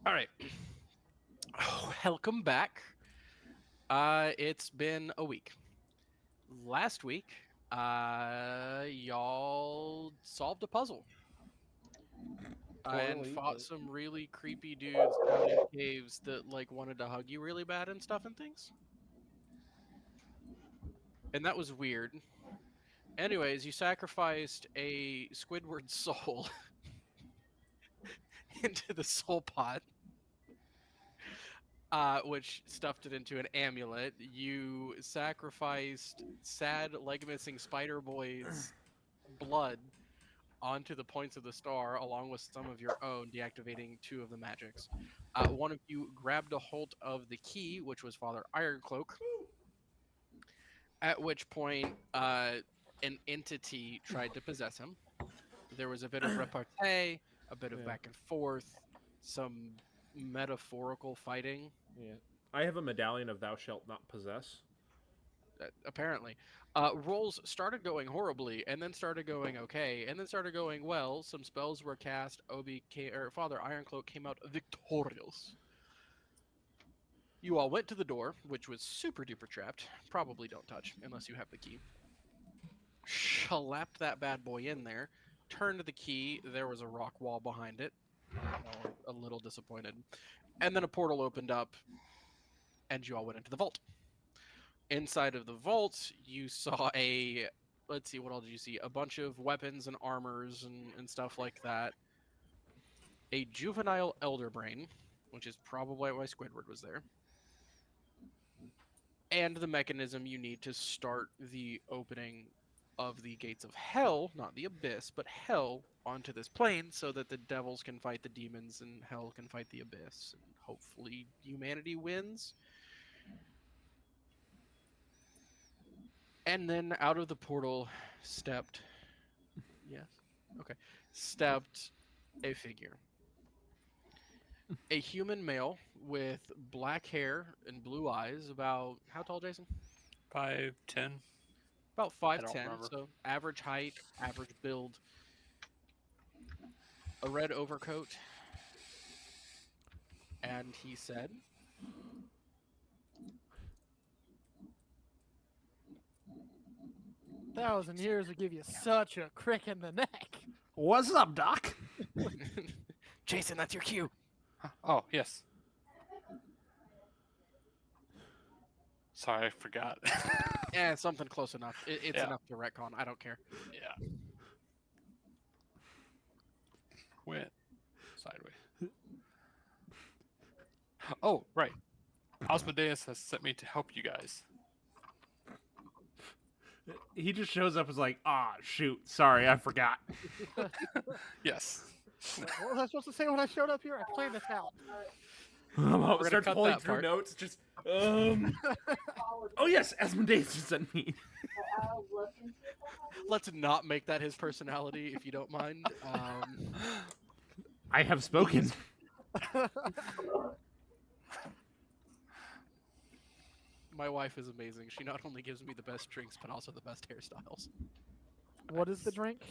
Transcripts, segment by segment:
All right. Welcome back. It's been a week. Last week, y'all solved a puzzle and Poorly, fought but some really creepy dudes down in caves that like wanted to hug you really bad and stuff and things. And that was weird. Anyways, you sacrificed a Squidward soul into the soul pot, which stuffed it into an amulet. You sacrificed sad leg missing Spider Boy's blood onto the points of the star, along with some of your own, deactivating two of the magics. One of you grabbed a hold of the key, which was Father Ironcloak, at which point an entity tried to possess him. There was a bit of repartee, a bit of yeah, back and forth, some metaphorical fighting. yeah. I have a medallion of Thou Shalt Not Possess. Apparently, rolls started going horribly, and then started going okay, and then started going well. Some spells were cast. Obi came, or Father Ironcloak came out victorious. You all went to the door, which was super duper trapped. Probably don't touch unless you have the key. Slapped that bad boy in there. Turned the key. There was a rock wall behind it. Y'all were a little disappointed. And then a portal opened up, and you all went into the vault. Inside of the vault, you saw a, let's see, what all did you see? A bunch of weapons and armors and stuff like that. A juvenile elder brain, which is probably why Squidward was there. And the mechanism you need to start the opening of the gates of hell, not the abyss, but hell onto this plane so that the devils can fight the demons and hell can fight the abyss. And hopefully humanity wins. And then out of the portal stepped, yes, okay, stepped a figure. A human male with black hair and blue eyes, about how tall, Jason? 5'10". About I don't 5'10, remember. so average height, average build, a red overcoat, and he said, 1,000 years will give you such a crick in the neck. What's up, Doc? Jason, that's your cue. Oh, yes. Sorry, I forgot. Something close enough. It's Yeah. enough to retcon. I don't care. Yeah. Went sideways. Oh, right. Osmodeus has sent me to help you guys. He just shows up as like, ah, shoot, sorry, I forgot. Yes. What was I supposed to say when I showed up here? I planned this out. gonna Starts cut pulling that through part. notes, just, oh yes, Asmodeus just sent me. Let's not make that his personality, if you don't mind. I have spoken. My wife is amazing. She not only gives me the best drinks, but also the best hairstyles. What is the drink?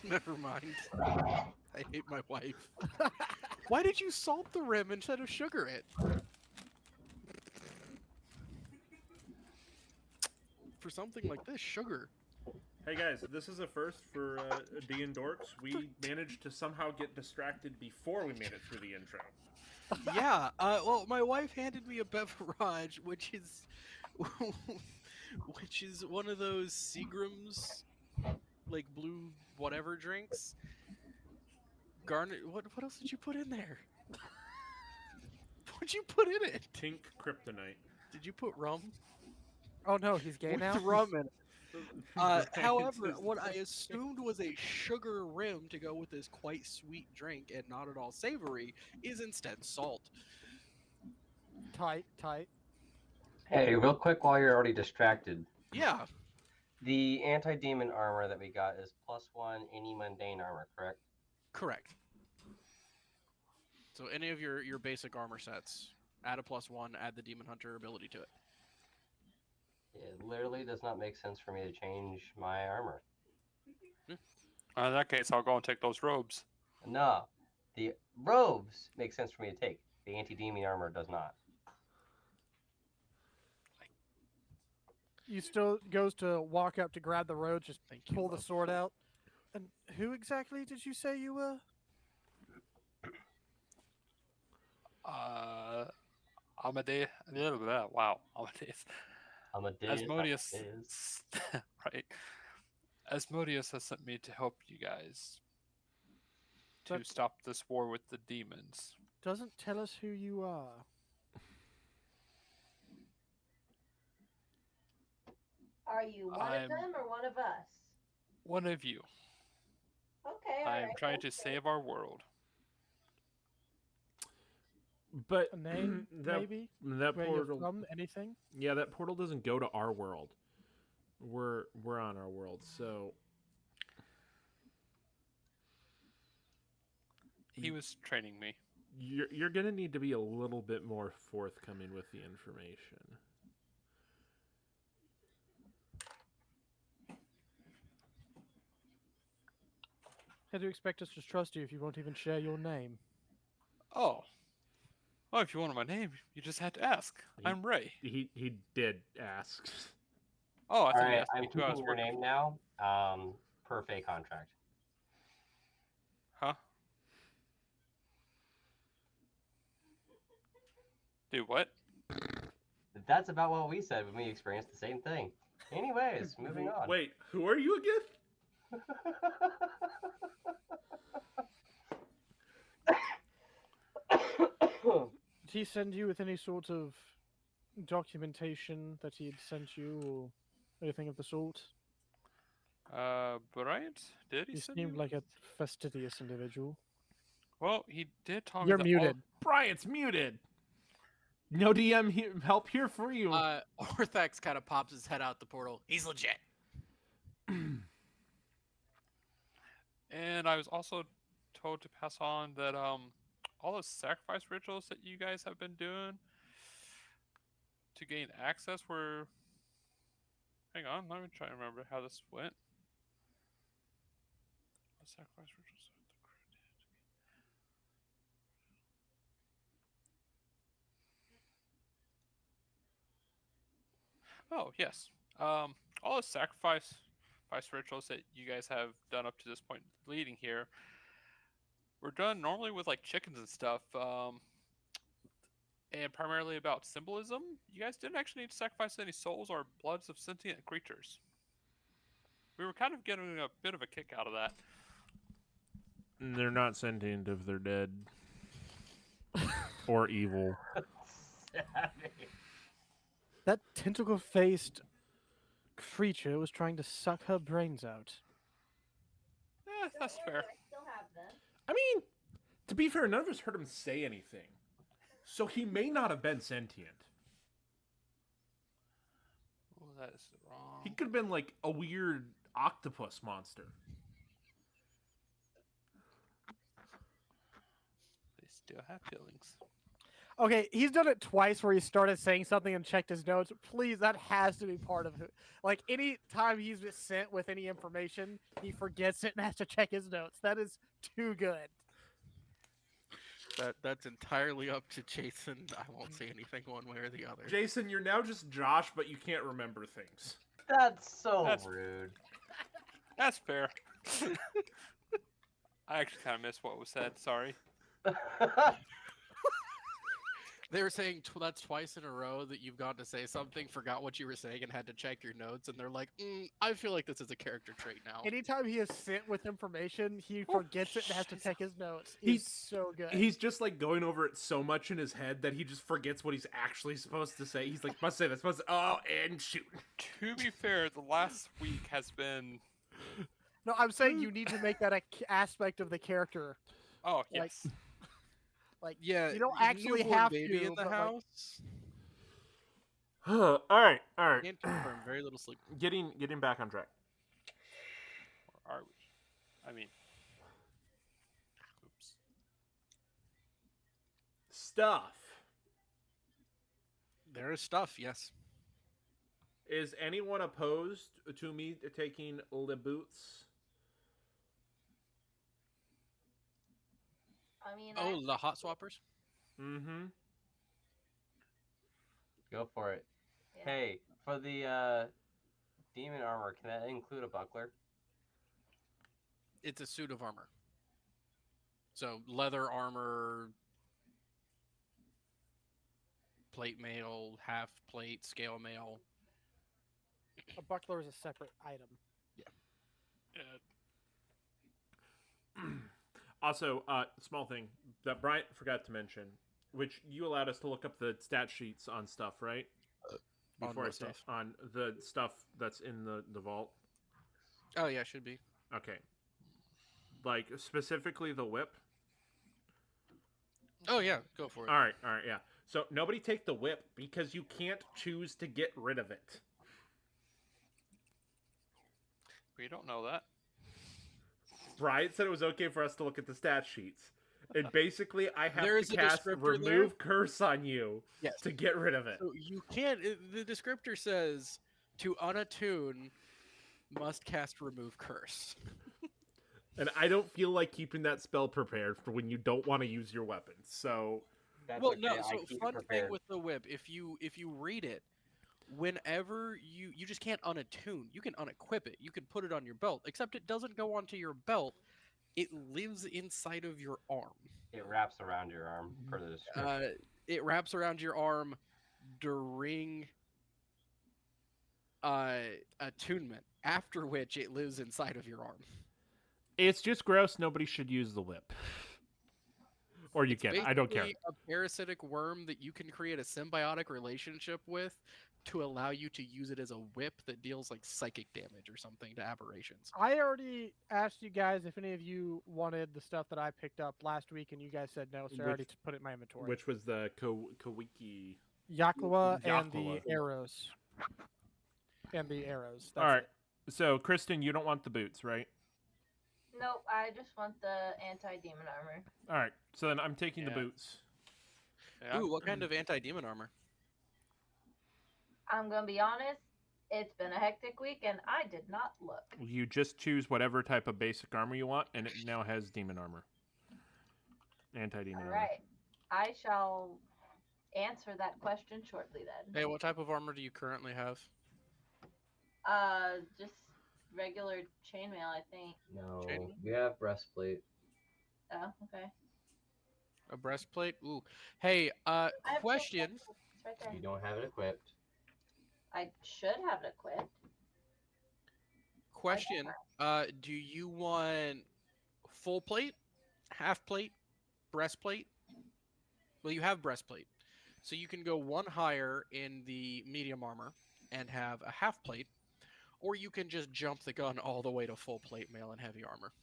Never mind. I hate my wife. Why did you salt the rim instead of sugar it? For something like this, sugar. Hey guys, this is a first for D and Dorks. We managed to somehow get distracted before we made it through the intro. Yeah. Well, my wife handed me a beverage, which is, which is one of those Seagram's, like blue whatever drinks. Garnet. What else did you put in there? What'd you put in it? Tink Kryptonite. Did you put rum? Oh no, he's gay With now. rum in it. Right, However, it's- what I assumed was a sugar rim to go with this quite sweet drink and not at all savory is instead salt. Tight, tight. Hey, real quick while you're already distracted, Yeah, the anti-demon armor that we got is +1 any mundane armor, correct? correct. So any of your basic armor sets, add a +1, add the Demon Hunter ability to it. It literally does not make sense for me to change my armor. In that case, I'll go and take those robes. No, the robes make sense for me to take. The anti-demon armor does not. You still goes to walk up to grab the robe, just Thank you, pull the love. sword out. And who exactly did you say you were? Amadeus. Wow, Amadeus. Amadeus. Asmodeus. Right. Asmodeus has sent me to help you guys to That stop this war with the demons. doesn't tell us who you are. Are you one I'm of them or one of us? one of you. Okay, I all am right. trying to that's fair. save our world. But A name, that maybe? that Where you're portal, from? Anything? yeah, that portal doesn't go to our world. We're on our world, so He was training me. you're gonna need to be a little bit more forthcoming with the information. How do you expect us to trust you if you won't even share your name? Oh. Well, if you wanted my name, you just had to ask. I'm Ray. He did ask. Oh, I All thought you right, asked I'm me who I was keeping your working name for. now. Per Fey contract. Huh? Dude, what? That's about what we said when we experienced the same thing. Anyways, moving on. Wait, who are you again? Did he send you with any sort of documentation that he'd sent you or anything of the sort? Bryant? Did he You send seemed you? like a fastidious individual. Well, he did tell me You're that muted. Bryant's muted. No DM help here for you. Orthax kind of pops his head out the portal. He's legit. And I was also told to pass on that all those sacrifice rituals that you guys have been doing to gain access were. Hang on, let me try to remember how this went. Sacrifice rituals. Oh yes. All the sacrifice rituals that you guys have done up to this point, leading here, were done normally with like chickens and stuff. And primarily about symbolism. You guys didn't actually need to sacrifice any souls or bloods of sentient creatures. We were kind of getting a bit of a kick out of that. They're not sentient if they're dead. Or evil. That tentacle-faced creature was trying to suck her brains out. That's Don't fair. worry, I still have them. I mean, to be fair, none of us heard him say anything. So he may not have been sentient. Oh, that is wrong. He could have been like a weird octopus monster. They still have feelings. Okay, he's done it twice where he started saying something and checked his notes. Please, that has to be part of it. Like, any time he's been sent with any information, he forgets it and has to check his notes. That is too good. That's entirely up to Jason. I won't say anything one way or the other. Jason, you're now just Josh, but you can't remember things. That's so That's- rude. That's fair. I actually kind of missed what was said. Sorry. They were saying that's twice in a row that you've gone to say something, forgot what you were saying, and had to check your notes. And they're like, I feel like this is a character trait now. Anytime he is sent with information, he Oh, forgets it and has to shit. check his notes. He's- He's so good. He's just like going over it so much in his head that he just forgets what he's actually supposed to say. He's like, must say this, must oh, and shoot. To be fair, the last week has been. No, I'm saying you need to make that a aspect of the character. Oh Like, yes. Like, Yeah, you don't actually newborn have baby to, in the but, like- house. all right. Can't confirm. Very little sleep. Getting back on track. Or are we? I mean. Oops. Stuff. There is stuff. Yes. Is anyone opposed to me taking Le Boots? I mean, Oh, the hot swappers. Mm-hmm. Go for it. yeah. Hey, for the demon armor, can that include a buckler? It's a suit of armor. So leather armor, plate mail, half plate, scale mail. A buckler is a separate item. Also, small thing that Bryant forgot to mention, which you allowed us to look up the stat sheets on stuff, right? On Before I what say stuff? on the stuff that's in the vault. Oh yeah, should be. Okay. Like specifically the whip. Oh yeah, go for it. All right, yeah. So nobody take the whip because you can't choose to get rid of it. We don't know that. Bryant said it was okay for us to look at the stat sheets. And basically, I have There is to a cast descriptor remove curse on you Yes. to get rid of it. So you can't. The descriptor says to unattune must cast remove curse. And I don't feel like keeping that spell prepared for when you don't want to use your weapons. So That's Well, okay. no. I So keep it fun thing prepared. with the whip, if you read it, whenever you just can't unattune, you can unequip it. You can put it on your belt, except it doesn't go onto your belt. It lives inside of your arm. It wraps around your arm per the description. It wraps around your arm during attunement, after which it lives inside of your arm. it's just gross. Nobody should use the whip. Or you It's can. I don't care. basically a parasitic worm that you can create a symbiotic relationship with to allow you to use it as a whip that deals like psychic damage or something to aberrations. I already asked you guys if any of you wanted the stuff that I picked up last week, and you guys said no, so I already put it in my inventory. Which was the Kawiki. Yaklawa and the Yaklawa. arrows. And the arrows. That's All right. it. So, Kristen, you don't want the boots, right? Nope, I just want the anti-demon armor. All right. So then I'm taking the Yeah. boots. Yeah. Ooh, what kind of anti-demon armor? I'm gonna be honest, it's been a hectic week and I did not look. You just choose whatever type of basic armor you want, and it now has demon armor. Anti-demon armor. Alright. I shall answer that question shortly then. Hey, what type of armor do you currently have? Just regular chainmail, I think. No, Shady? we have breastplate. Oh, okay. A breastplate? Ooh. Hey, I have question. chainmail. It's right there. You don't have it equipped. I should have it equipped. Question. Do you want full plate, half plate, breastplate? Well, you have breastplate. So you can go one higher in the medium armor and have a half plate, or you can just jump the gun all the way to full plate mail and heavy armor.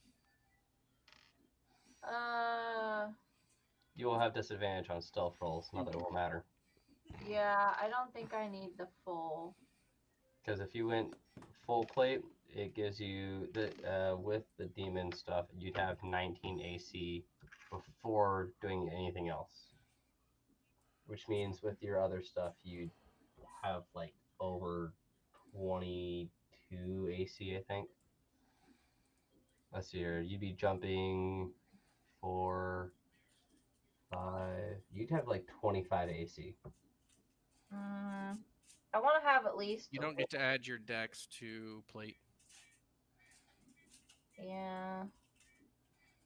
You will have disadvantage on stealth rolls. Not that it will matter. Yeah, I don't think I need the full. Because if you went full plate, it gives you the with the demon stuff, you'd have 19 AC before doing anything else. Which means with your other stuff, you'd have like over 22 AC, I think. Let's see here. You'd be jumping 4, 5. You'd have like 25 AC. I want to have at least. You don't get to add your dex to plate. Yeah.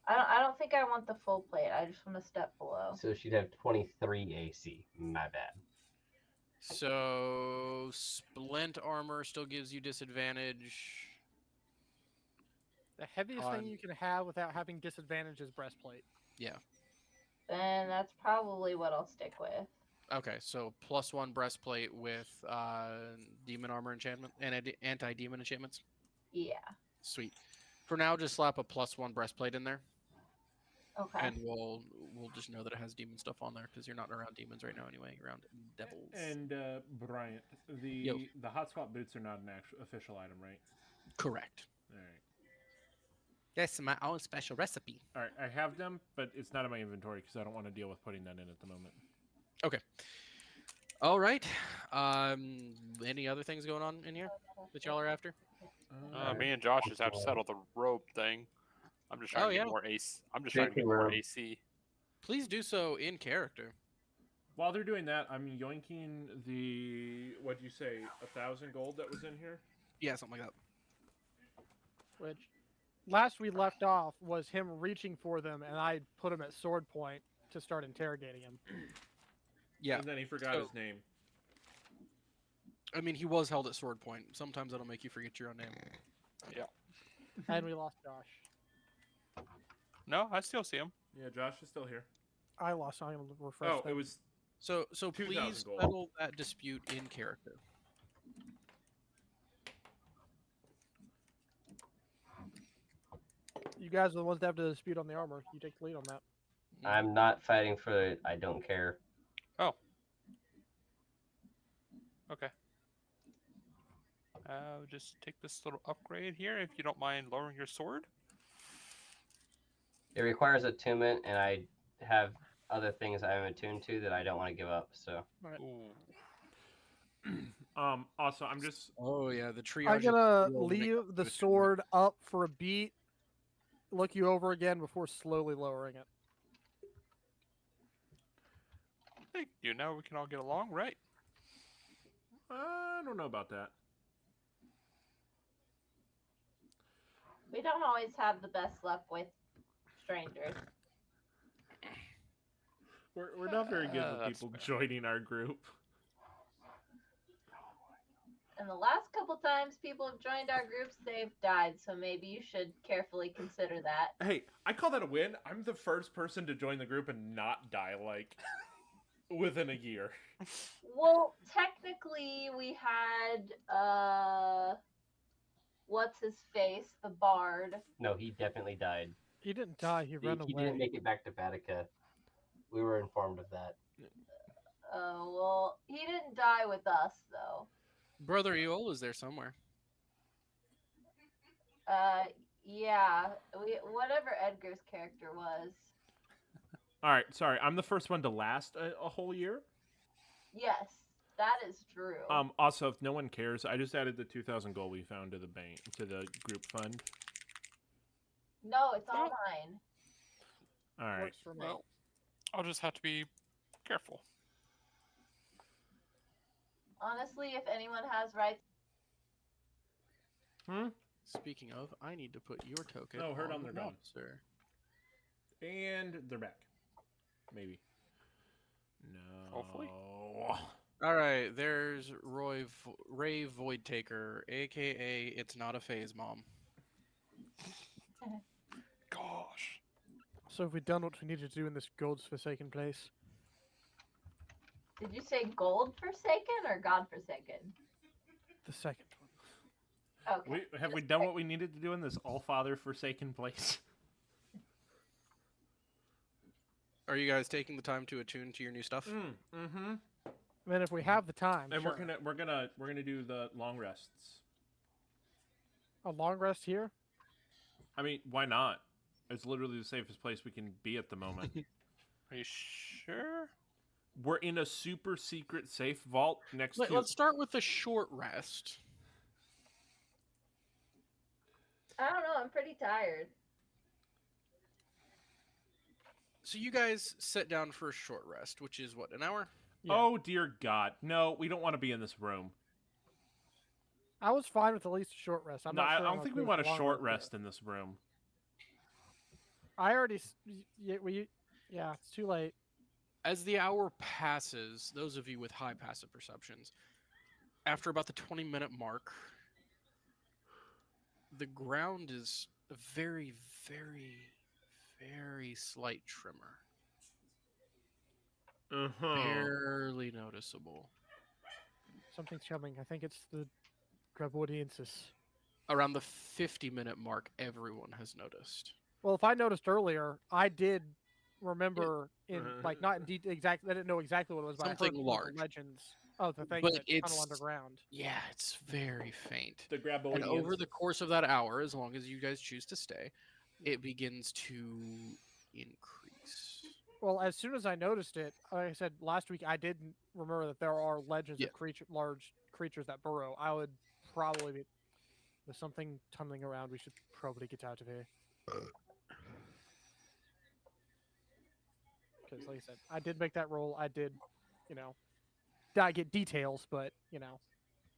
I don't think I want the full plate. I just want to step below. So she'd have 23 AC. My bad. So splint armor still gives you disadvantage. The heaviest thing you can have without having disadvantage is breastplate. Then that's probably what I'll stick with. Okay, so +1 breastplate with demon armor enchantment and anti-demon enchantments. Yeah. Sweet. For now, just slap a +1 breastplate in there, Okay. and we'll just know that it has demon stuff on there because you're not around demons right now anyway. You're around devils. And Bryant, Yo. the hotspot boots are not an actual official item, right? Correct. All right. That's my own special recipe. All right. I have them, but it's not in my inventory because I don't want to deal with putting that in at the moment. All right. Any other things going on in here that y'all are after? Me and Josh just have to settle the rope thing. I'm just trying Oh, to get yeah. more AC. I'm just trying to get more AC. Please do so in character. While they're doing that, I'm yoinking the what'd you say, 1,000 gold that was in here. Yeah, something like that. Which last we left off was him reaching for them, and I put him at sword point to start interrogating him. Yeah. And then he forgot So- his name. I mean, he was held at sword point. Sometimes that'll make you forget your own name. And we lost Josh. No, I still see him. Yeah, Josh is still here. I lost. I'm gonna refresh. Oh, that. it was So 2,000 please gold. settle that dispute in character. You guys are the ones that have to dispute on the armor. You take the lead on that. I'm not fighting for it. I don't care. Okay. Just take this little upgrade here, if you don't mind lowering your sword. It requires attunement, and I have other things I'm attuned to that I don't want to give up. So Ooh. Also, I'm just Oh yeah, the triage. I'm is gonna real when it leave comes to the attunement. sword up for a beat, look you over again before slowly lowering it. Thank you. Now we can all get along, right? I don't know about that. We don't always have the best luck with strangers. We're not very good with That's people fair. joining our group. And the last couple times people have joined our groups, they've died. So maybe you should carefully consider that. Hey, I call that a win. I'm the first person to join the group and not die like within a year. Well, technically, we had what's his face, the bard. no, he definitely died. He didn't die. He ran He away. didn't make it back to Vatica. We were informed of that. Well, he didn't die with us though. Brother Eola's there somewhere. Yeah, whatever Edgar's character was. All right, sorry. I'm the first one to last a whole year. Yes, that is true. Also, if no one cares, I just added the 2,000 gold we found to the bank to the group fund. No, it's all Nope. mine. All right. Works for me. Well, I'll just have to be careful. Honestly, if anyone has rights, Speaking of, I need to put your token. Oh, heard on the their gun. monster. And they're back. Maybe. No. Hopefully. All right, there's Ray Voidtaker, aka It's Not a Phase Mom. Gosh. So have we done what we needed to do in this God's Forsaken place? did you say gold forsaken or god forsaken? The second one. Okay. Have we done what we needed to do in this all-father forsaken place? Are you guys taking the time to attune to your new stuff? Mm-hmm. I mean, if we have the time, And sure. we're gonna do the long rests. A long rest here. I mean, why not? It's literally the safest place we can be at the moment. Are you sure? We're in a super secret safe vault next to. Let's start with the short rest. I don't know. I'm pretty tired. So you guys sit down for a short rest, which is what, an hour? Yeah. Oh dear God! No, we don't want to be in this room. I was fine with at least a short rest. I'm No, not I sure don't think we want a short rest in this room. I already. Yeah, it's too late. As the hour passes, those of you with high passive perceptions, after about the 20-minute mark, the ground is a very, very, very slight tremor. Barely noticeable. Something's coming. I think it's the Grabodiensis. Around the 50-minute mark, everyone has noticed. Well, if I noticed earlier, I did remember in like not in exactly. I didn't know exactly what it was, but I heard Something the large. legends. Oh, the thing But that tunnel it's- underground. Yeah, it's very faint. The Grabodians. And over the course of that hour, as long as you guys choose to stay, it begins to increase. Well, as soon as I noticed it, like I said last week, I didn't remember that there are legends Yeah. of large creatures that burrow. I would probably be. There's something tunneling around. We should probably get out of here. because, like I said, I did make that roll. I did, not get details, but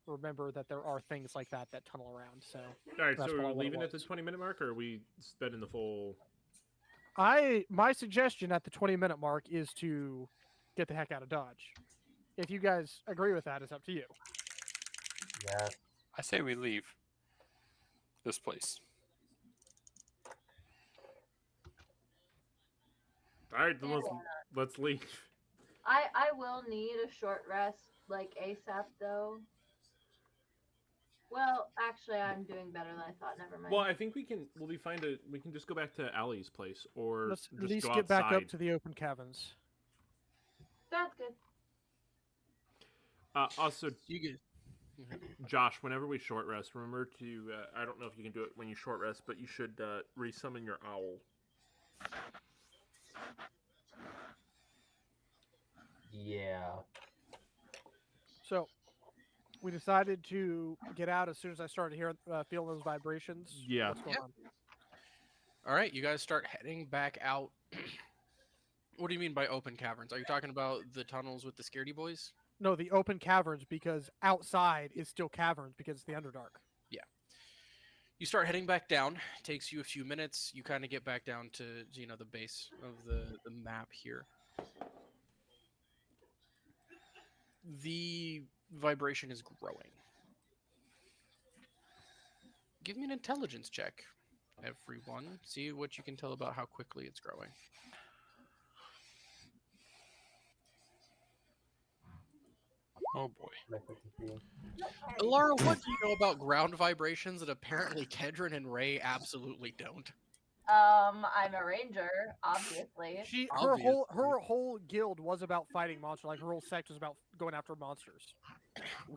remember that there are things like that tunnel around. So All right, that's so are probably we what it leaving at the was. 20-minute mark, or are we spending the full? My suggestion at the 20-minute mark is to get the heck out of Dodge. If you guys agree with that, it's up to you. Yeah. I say we leave this place. All right, then Yeah, let's leave. I will need a short rest, like ASAP though. Well, actually, I'm doing better than I thought. Never mind. Well, I think we'll be fine to. We can just go back to Allie's place, or Let's at just least go get back outside. up to the open caverns. Sounds good. Also, You get. Josh, whenever we short rest, remember to. I don't know if you can do it when you short rest, but you should resummon your owl. Yeah. So we decided to get out as soon as I started feeling those vibrations. Yeah. What's going Yep. on? All right, you guys start heading back out. What do you mean by open caverns? Are you talking about the tunnels with the scaredy boys? No, the open caverns, because outside is still caverns because it's the Underdark. You start heading back down. It takes you a few minutes. You kind of get back down to the base of the map here. The vibration is growing. Give me an intelligence check, everyone. See what you can tell about how quickly it's growing. Oh boy. Laura, what do you know about ground vibrations that apparently Kedron and Ray absolutely don't? I'm a ranger, obviously. Her Obviously. whole guild was about fighting monsters. Like her whole sect was about going after monsters.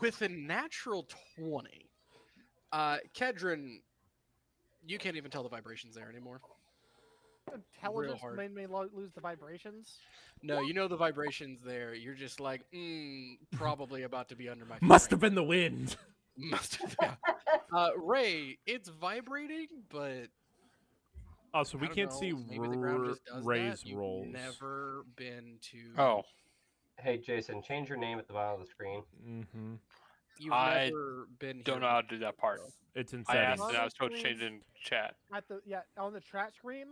With a natural 20, Kedron, you can't even tell the vibrations there anymore. Intelligence hard. made me lose the vibrations. No, you know the vibrations there. You're just like, probably about to be under my feet. Must right have been the wind. now. Must have been. Ray, it's vibrating, but Also, we I don't can't know, see maybe the ground just does Ray's that. You've rolls. never been to. Oh, Hey, Jason, change your name at the bottom of the screen. Mm-hmm. You've I never been here. don't know how to do that part. It's in I settings. asked and I was told to Screen. change it in chat. On the chat screen,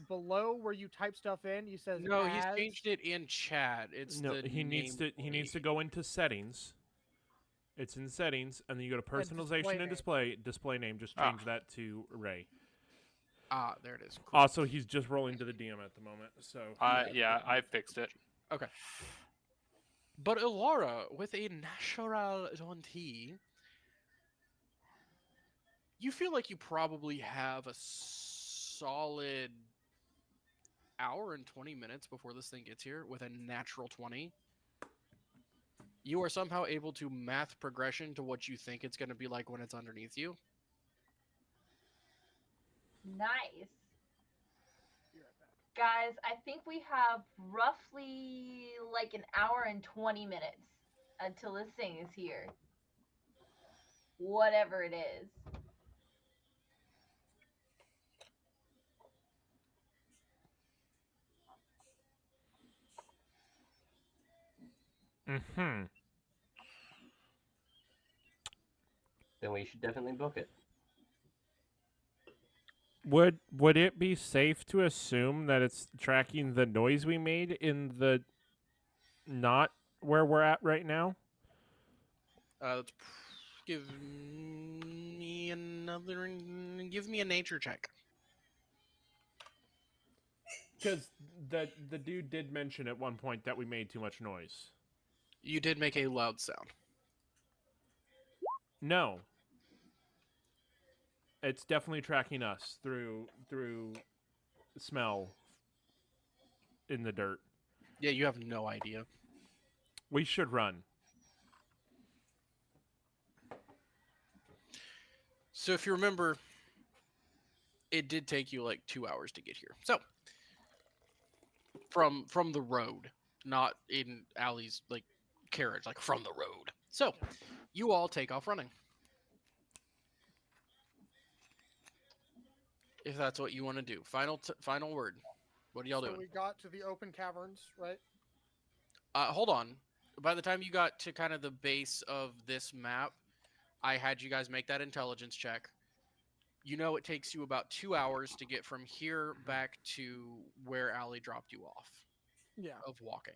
below where you type stuff in, you says No, he's as, changed it in chat. It's No, the he needs to. He needs to go into settings. It's in settings, and then you go to personalization and display. Display name. Just Ah. change that to Ray. Ah, there it is. Cool. Also, he's just rolling to the DM at the moment. So I fixed it. Okay. But Ilara, with a natural 20, you feel like you probably have a solid hour and 20 minutes before this thing gets here with a natural 20. You are somehow able to math progression to what you think it's going to be like when it's underneath you. Nice. Guys, I think we have roughly like an hour and 20 minutes until this thing is here. Whatever it is. Mm-hmm. Then we should definitely book it. Would it be safe to assume that it's tracking the noise we made in the not where we're at right now? Give me another. Give me a nature check. Because the dude did mention at one point that we made too much noise. You did make a loud sound. No. It's definitely tracking us through smell in the dirt. Yeah, you have no idea. We should run. So if you remember, it did take you like 2 hours to get here. So from the road, not in Allie's like carriage, like from the road. So you all take off running. If that's what you want to do. Final word. What are y'all So doing? we got to the open caverns, right? Hold on. By the time you got to kind of the base of this map, I had you guys make that intelligence check. You know it takes you about 2 hours to get from here back to where Allie dropped you off Yeah. of walking.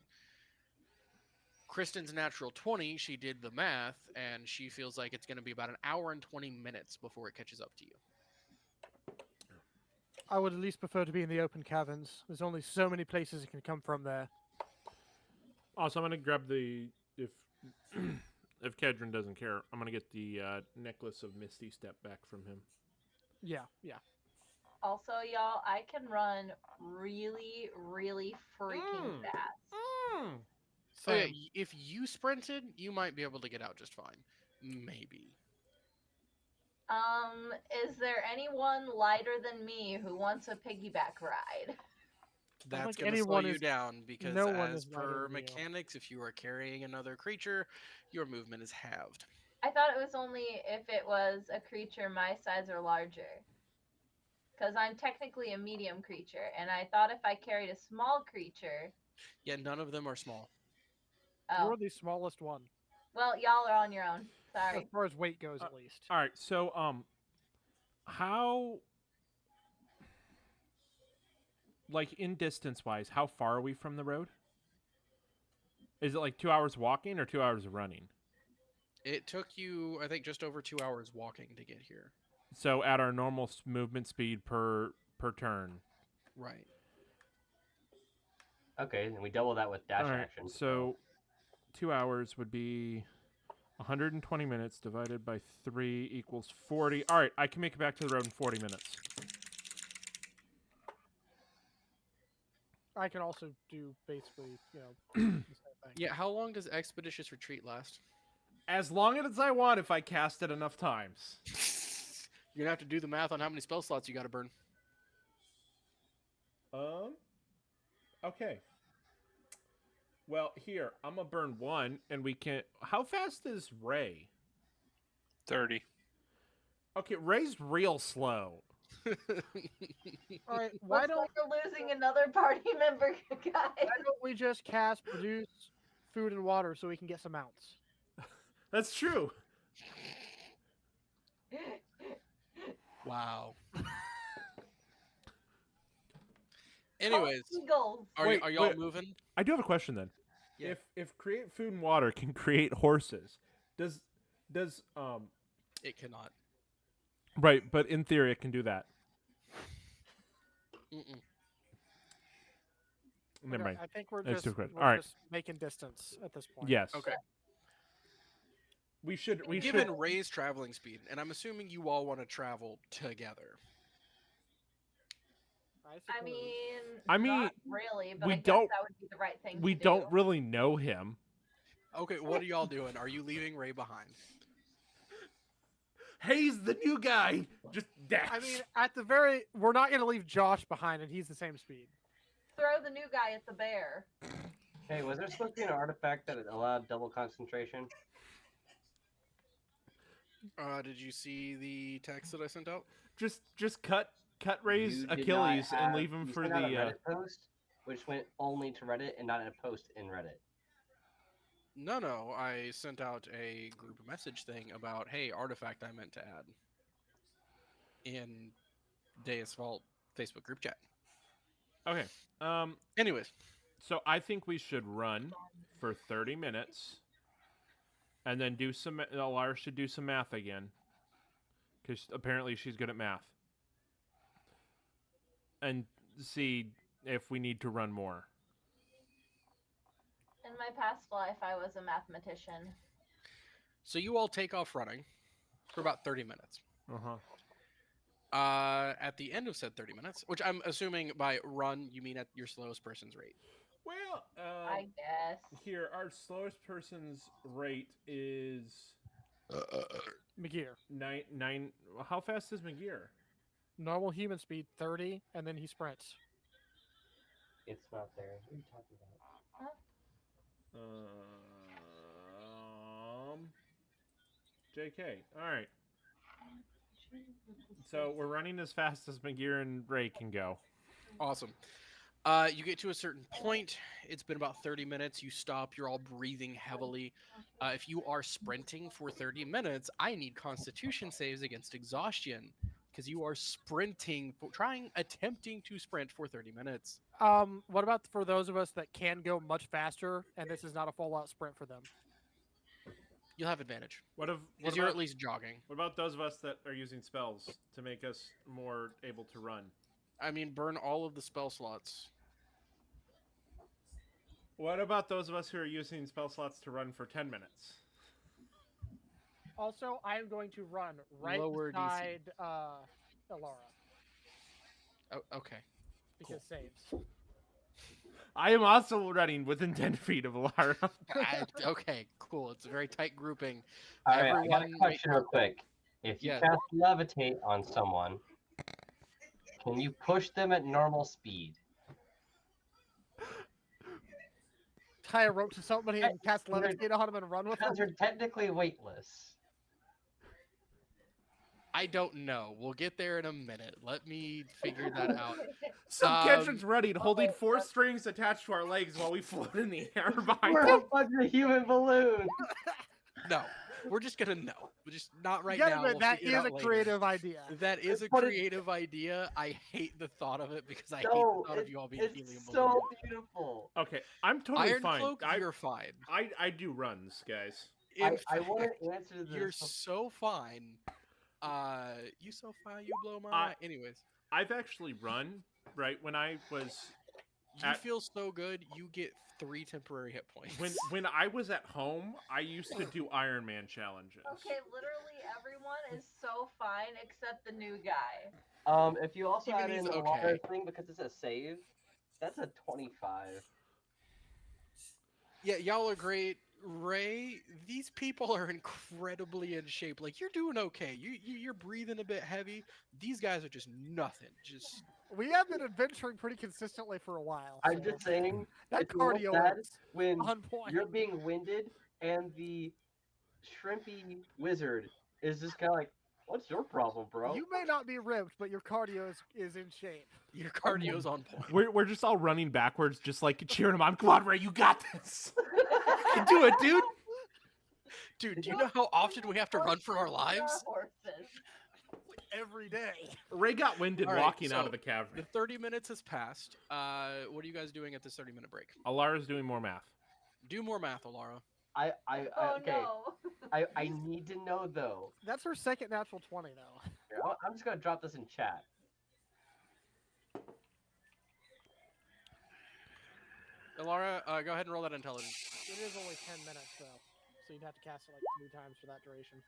Kristen's natural 20, she did the math, and she feels like it's going to be about an hour and 20 minutes before it catches up to you. I would at least prefer to be in the open caverns. There's only so many places it can come from there. Also, I'm gonna grab the if if Kedron doesn't care, I'm gonna get the necklace of Misty Step back from him. Yeah, yeah. Also, y'all, I can run really, really freaking Mm. fast. So yeah, Same. if you sprinted, you might be able to get out just fine. Maybe. Is there anyone lighter than me who wants a piggyback ride? That's think going to slow anyone you is- down because, no one as is lighter per than you. mechanics, if you are carrying another creature, your movement is halved. I thought it was only if it was a creature my size or larger. Because I'm technically a medium creature, and I thought if I carried a small creature. Yeah, none of them are small. Oh. You're the smallest one. Well, y'all are on your own. As Sorry. far as weight goes, at least. All right, so how like in distance wise, how far are we from the road? Is it like 2 hours walking or 2 hours running? It took you, I think, just over 2 hours walking to get here. So at our normal movement speed per turn. Right. Okay, and we double that with dash All right, action. so 2 hours would be 120 minutes divided by 3 equals 40. All right, I can make it back to the road in 40 minutes. I can also do basically, the same thing. Yeah, how long does Expeditious Retreat last? As long as I want if I cast it enough times. You're going to have to do the math on how many spell slots you got to burn. Okay. Well, here, I'm going to burn 1 and we can... How fast is Ray? 30. Okay, Ray's real slow. All right, why Looks don't like we're losing another party member, guys. why don't we just cast produce food and water so we can get some mounts? That's true. Wow. Anyways, Eagles. are y'all wait. moving? I do have a question then. Yeah. If create food and water can create horses, does It cannot. right, but in theory it can do that. Mm-mm. Never Okay, mind. I think we're That's just, too quick. we're All right. just making distance at this point. Yes. Okay. We should Given Ray's traveling speed, and I'm assuming you all want to travel together. I mean, I mean, not really, but we I guess don't- that would be the right thing we to don't do. really know him. Okay, what are y'all doing? Are you leaving Ray behind? Hey's the new guy. Just dash. I mean, we're not going to leave Josh behind, and he's the same speed. Throw the new guy at the bear. Hey, was there supposed to be an artifact that allowed double concentration? Did you see the text that I sent out? just cut Ray's You did Achilles not and have- leave him you for sent out a the Reddit post, which went only to Reddit and not a post in Reddit. No, I sent out a group message thing about, hey, artifact I meant to add in Deus Vault Facebook group chat. Okay. Anyways, So I think we should run for 30 minutes, and then do some. Alara should do some math again, because apparently she's good at math, and see if we need to run more. In my past life, I was a mathematician. so you all take off running for about 30 minutes. At the end of said 30 minutes, which I'm assuming by run you mean at your slowest person's rate. Well, I guess. here our slowest person's rate is McGear. nine. How fast is McGear? Normal human speed 30, and then he sprints. It's not there. What are you talking about? JK. All right. So we're running as fast as McGear and Ray can go. Awesome. You get to a certain point. It's been about 30 minutes. You stop. You're all breathing heavily. If you are sprinting for 30 minutes, I need Constitution saves against exhaustion because you are sprinting, attempting to sprint for 30 minutes. What about for those of us that can go much faster, and this is not a full-out sprint for them? You'll have advantage What because you're about at least jogging. what about those of us that are using spells to make us more able to run? I mean, burn all of the spell slots. What about those of us who are using spell slots to run for 10 minutes? Also, I am going to run right Lower DC. beside Elara Oh, okay. because saves. I am also running within 10 feet of Lara. Okay, cool. It's a very tight grouping. All right, I got a Everyone, question real quick. If you Yeah. cast levitate on someone, can you push them at normal speed? Tie a rope to somebody and cast They're- levitate on them and run with them. Because they're technically weightless. I don't know. We'll get there in a minute. Let me figure that out. So Ketron's running, holding 4 strings attached to our legs while we float in the air behind We're him. a bunch of human balloons. No, we're just gonna know. We're just not right You gotta now. admit, We'll that figure it is out a later. creative idea. That is a But it- creative idea. I hate the thought of it because I hate No, the thought of you all being helium it's balloons. so beautiful. Okay, I'm totally Iron fine. Cloak, you're fine. I do runs, guys. In I want fact, to answer this. you're so fine. You so fine. You blow my I- mind. Anyways, I've actually run, right, when I was you At- feel so good. You get 3 temporary hit points. when I was at home, I used to do Iron Man challenges. Okay, literally everyone is so fine except the new guy. If you also Even add in he's the okay. water thing because it's a save, that's a 25. Yeah, y'all are great. Ray, these people are incredibly in shape. Like you're doing okay. You're breathing a bit heavy. These guys are just nothing. Just We have been adventuring pretty consistently for a while. I'm so just saying, that it's a little cardio sad is when on point. you're being winded and the shrimpy wizard is just kind of like, "What's your problem, bro?" You may not be ripped, but your cardio is in shape. your cardio's on point. We're just all running backwards, just like cheering him on. Come on, Ray, you got this. You can do it, dude. Dude, do you know how often we have to run for our lives? Horses. Every day. Ray got winded All right, walking out so of the cavern. The 30 minutes has passed. What are you guys doing at this 30-minute break? Alara's doing more math. Do more math, Alara. Oh Okay. no. I need to know though. That's her second natural 20, though. Here, I'm just gonna drop this in chat. Alara, go ahead and roll that intelligence. It is only 10 minutes, though. So you'd have to cast it like 2 times for that duration.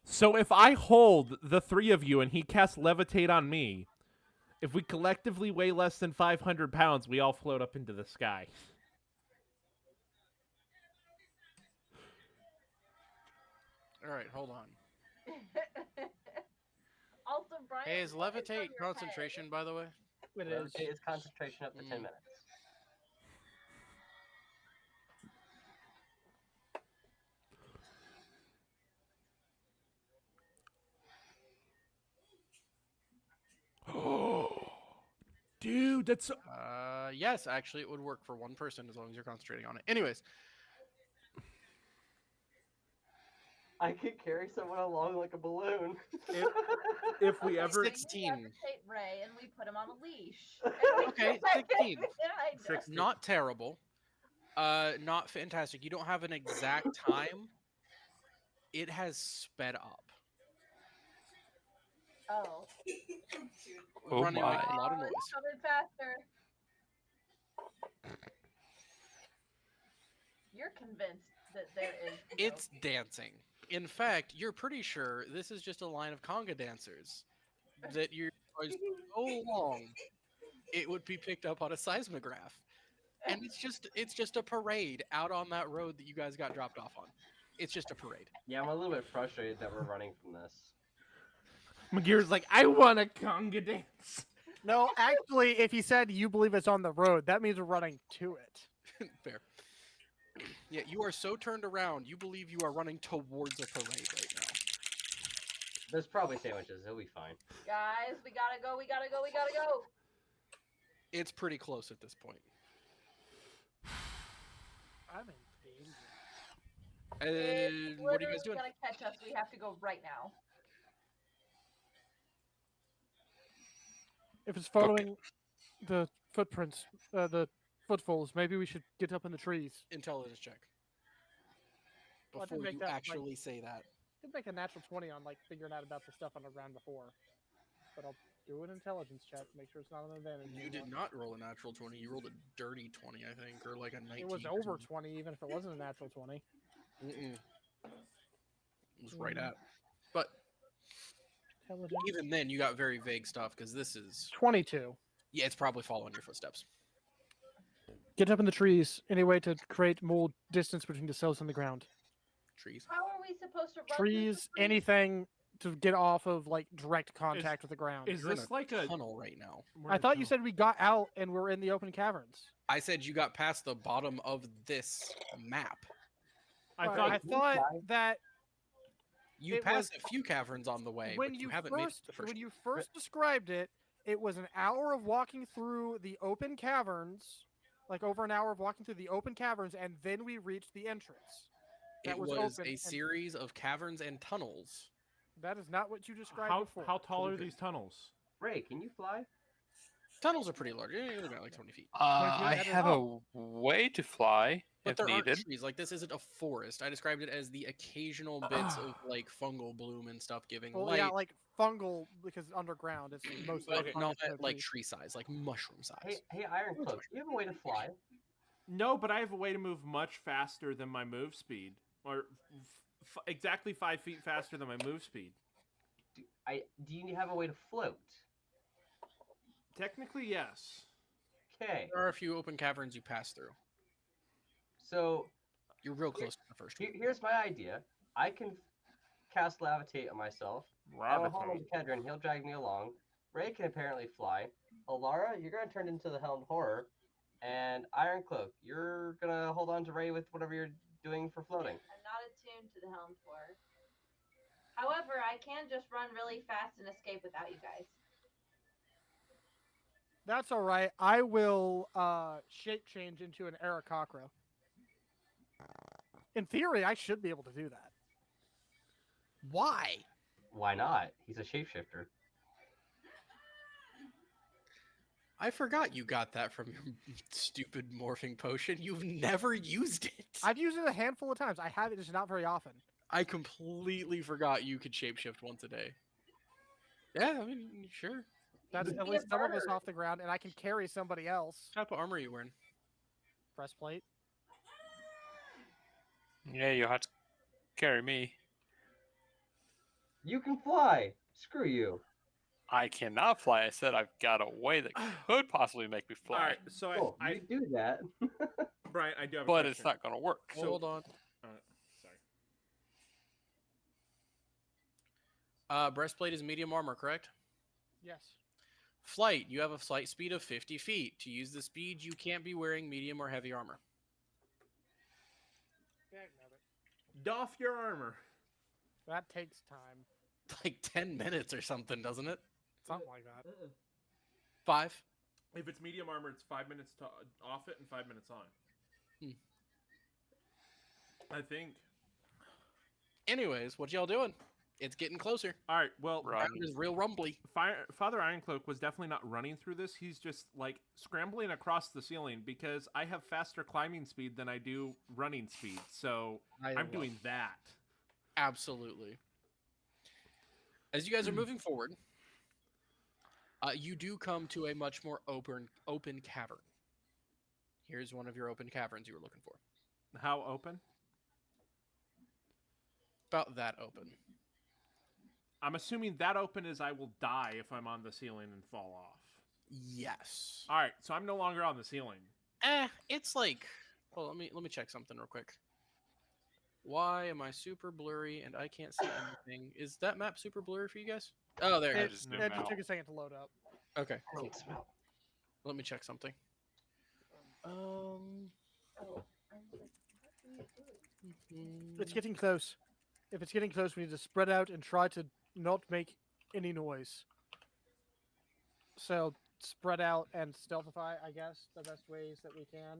So if I hold the 3 of you and he casts levitate on me, if we collectively weigh less than 500 pounds, we all float up into the sky. All right, hold on. Also, Brian. Hey, is what is on levitate your head? concentration, by the way? It is. It is concentration up to 10 Mm. minutes. Dude, that's so... Yes, actually, it would work for one person as long as you're concentrating on it. Anyways, I could carry someone along like a balloon. if we ever... 16. We levitate Ray and we put him on a leash. Okay, 16. I know. 16. Not terrible. Not fantastic. You don't have an exact time. It has sped up. Oh. Oh Running my. makes a lot of Oh, noise. it's coming faster. You're convinced that there is. no- It's dancing. In fact, you're pretty sure this is just a line of conga dancers that you're so long it would be picked up on a seismograph. And it's just a parade out on that road that you guys got dropped off on. It's just a parade. Yeah, I'm a little bit frustrated that we're running from this. McGear's like, I want a conga dance. No, actually, if he said you believe it's on the road, that means we're running to it. Fair. Yeah, you are so turned around, you believe you are running towards a parade right now. There's probably sandwiches. He'll be fine. Guys, we gotta go. We gotta go. We gotta go. It's pretty close at this point. I'm in danger. And what are you guys Literally doing? gonna catch us. We have to go right now. If it's following the footprints, the footfalls, maybe we should get up in the trees. Intelligence check. Well, I did Before make you that, like- actually say that. I did make a natural 20 on like figuring out about the stuff underground before, but I'll do an intelligence check. Make sure it's not an advantage. You did not roll a natural 20. You rolled a dirty 20, I think, or like a 19. It was or over something. 20, even if it wasn't a natural 20. Mm-mm. It was right at. But Intelligence. even then, you got very vague stuff because this is. 22. Yeah, it's probably following your footsteps. Get up in the trees. Any way to create more distance between yourselves and the ground. Trees. How are we supposed to run through the Trees, anything to get off of like direct contact with the ground. Is You're in this a like a? tunnel right now. I thought you said we got out and we're in the open caverns. I said you got past the bottom of this map. I Right, thought. I thought that You It passed was- a few caverns on the way, when but you haven't made it to first the first when one. you first described it, it was an hour of walking through the open caverns, like over an hour of walking through the open caverns, and then we reached the entrance. That It was was open a and- series of caverns and tunnels. That is not what you described How before. how tall are these tunnels? Ray, can you fly? Tunnels are pretty large. They're about like 20 feet. I that is have all. a way to fly But if there needed. aren't trees. Like, this isn't a forest. I described it as the occasional bits of, like, fungal bloom and stuff giving Well, light. yeah, like fungal because underground it's mostly But fungus, not no at, like, trees. tree size, like mushroom size. Hey, Iron Cloak, do you have a way to fly? No, but I have a way to move much faster than my move speed, or exactly 5 feet faster than my move speed. Do you have a way to float? Technically, yes. Okay, There are a few open caverns you pass through. so You're real close to the first one. here's my idea. I can cast levitate on myself. I'll hold on to Kedron. He'll drag me along. Ray can apparently fly. Alara, you're gonna turn into the Helmed Horror, and Iron Cloak, you're gonna hold on to Ray with whatever you're doing for floating. I'm not attuned to the helm for. However, I can just run really fast and escape without you guys. That's all right. I will shape change into an Aarakocra. In theory, I should be able to do that. Why? Why not? He's a shapeshifter. I forgot you got that from your stupid morphing potion. You've never used it. I've used it a handful of times. I have it just not very often. I completely forgot you could shapeshift once a day. Yeah, I mean, sure. That's Be at a least some of us bird. off the ground, and I can carry somebody else. What type of armor are you wearing? Breastplate. Yeah, you'll have to carry me. You can fly. Screw you. I cannot fly. I said I've got a way that could possibly make me All fly, right, so Oh, I you do that. Brian, I do have a but question. it's not going to work. So- Hold on. Sorry. Breastplate is medium armor, correct? Yes. Flight, you have a flight speed of 50 feet. To use the speed, you can't be wearing medium or heavy armor. Doff your armor. That takes time. Like 10 minutes or something, doesn't it? Something like that. 5. If it's medium armor, it's 5 minutes to off it and 5 minutes on. I think. Anyways, what y'all doing? It's getting closer. All right. Well, Right. Ground is real rumbly. Father Ironcloak was definitely not running through this. He's just like scrambling across the ceiling because I have faster climbing speed than I do running speed. So I'm doing that. Absolutely. As you guys are moving forward, you do come to a much more open cavern. Here's one of your open caverns you were looking for. How open? About that open. I'm assuming that open is I will die if I'm on the ceiling and fall off. Yes. All right, so I'm no longer on the ceiling. It's like. Well, let me check something real quick. Why am I super blurry and I can't see anything? Is that map super blurry for you guys? Oh, there it It, is. zoom it out. took a second to load up. Okay, I cool. need some help. Let me check something. Oh, It's getting close. If it's getting close, we need to spread out and try to not make any noise. So spread out and stealthify, I guess, the best ways that we can.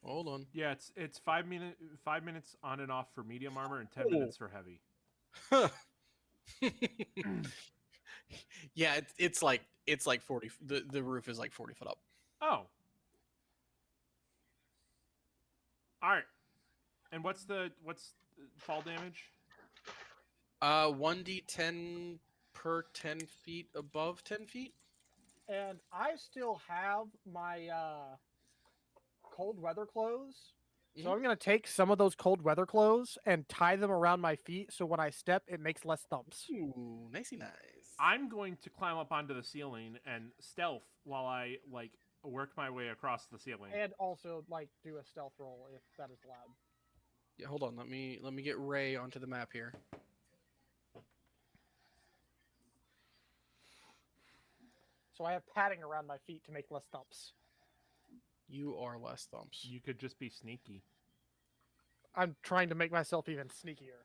Hold on. Yeah, it's 5 minutes on and off for medium armor and 10 Oh. minutes for heavy. Yeah, it's like 40. The roof is like 40 foot up. Oh. All right. And what's fall damage? 1d10 per 10 feet above 10 feet. And I still have my cold weather clothes. So I'm going to take some of those cold weather clothes and tie them around my feet so when I step, it makes less thumps. Ooh, nicey nice. I'm going to climb up onto the ceiling and stealth while I work my way across the ceiling. And also do a stealth roll if that is allowed. Yeah, hold on. Let me get Ray onto the map here. So I have padding around my feet to make less thumps. You are less thumps. You could just be sneaky. I'm trying to make myself even sneakier.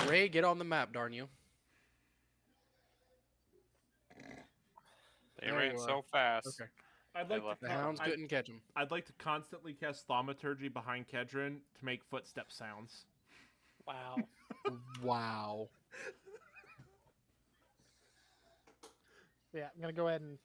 Ray, get on the map, darn you. They There ran you are. so fast. Okay. I'd They like left to The hounds couldn't catch him. I'd like to constantly cast thaumaturgy behind Kedron to make footstep sounds. Wow. Wow. Yeah, I'm going to go ahead and...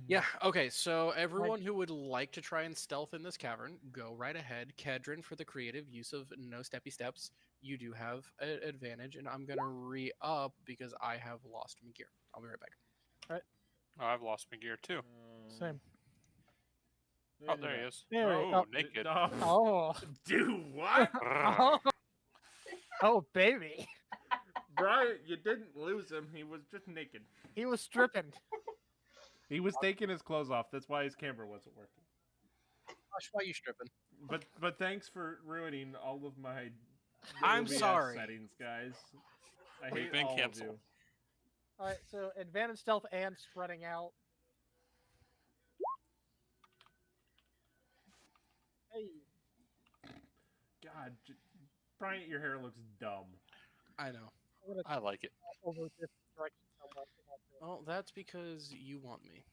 Yeah, okay, so everyone who would like to try and stealth in this cavern, go right ahead. Kedron, for the creative use of no steppy steps, you do have an advantage, and I'm going to re-up because I have lost my gear. I'll be right back. Oh, I've lost my gear too. Same. Oh, there he is. There he- Oh, oh. naked. Oh. Do what? Oh. Oh, baby. Brian, you didn't lose him. He was just naked. He was stripping. He was taking his clothes off. That's why his camera wasn't working. Gosh, why are you stripping? But thanks for ruining all of my I'm OBS sorry. settings, guys. I We've hate been all canceled. of you. All right, so advantage stealth and spreading out. Hey. God, Bryant, your hair looks dumb. I know. I'm gonna I like it. over this direction somewhat. Well, that's because you want me.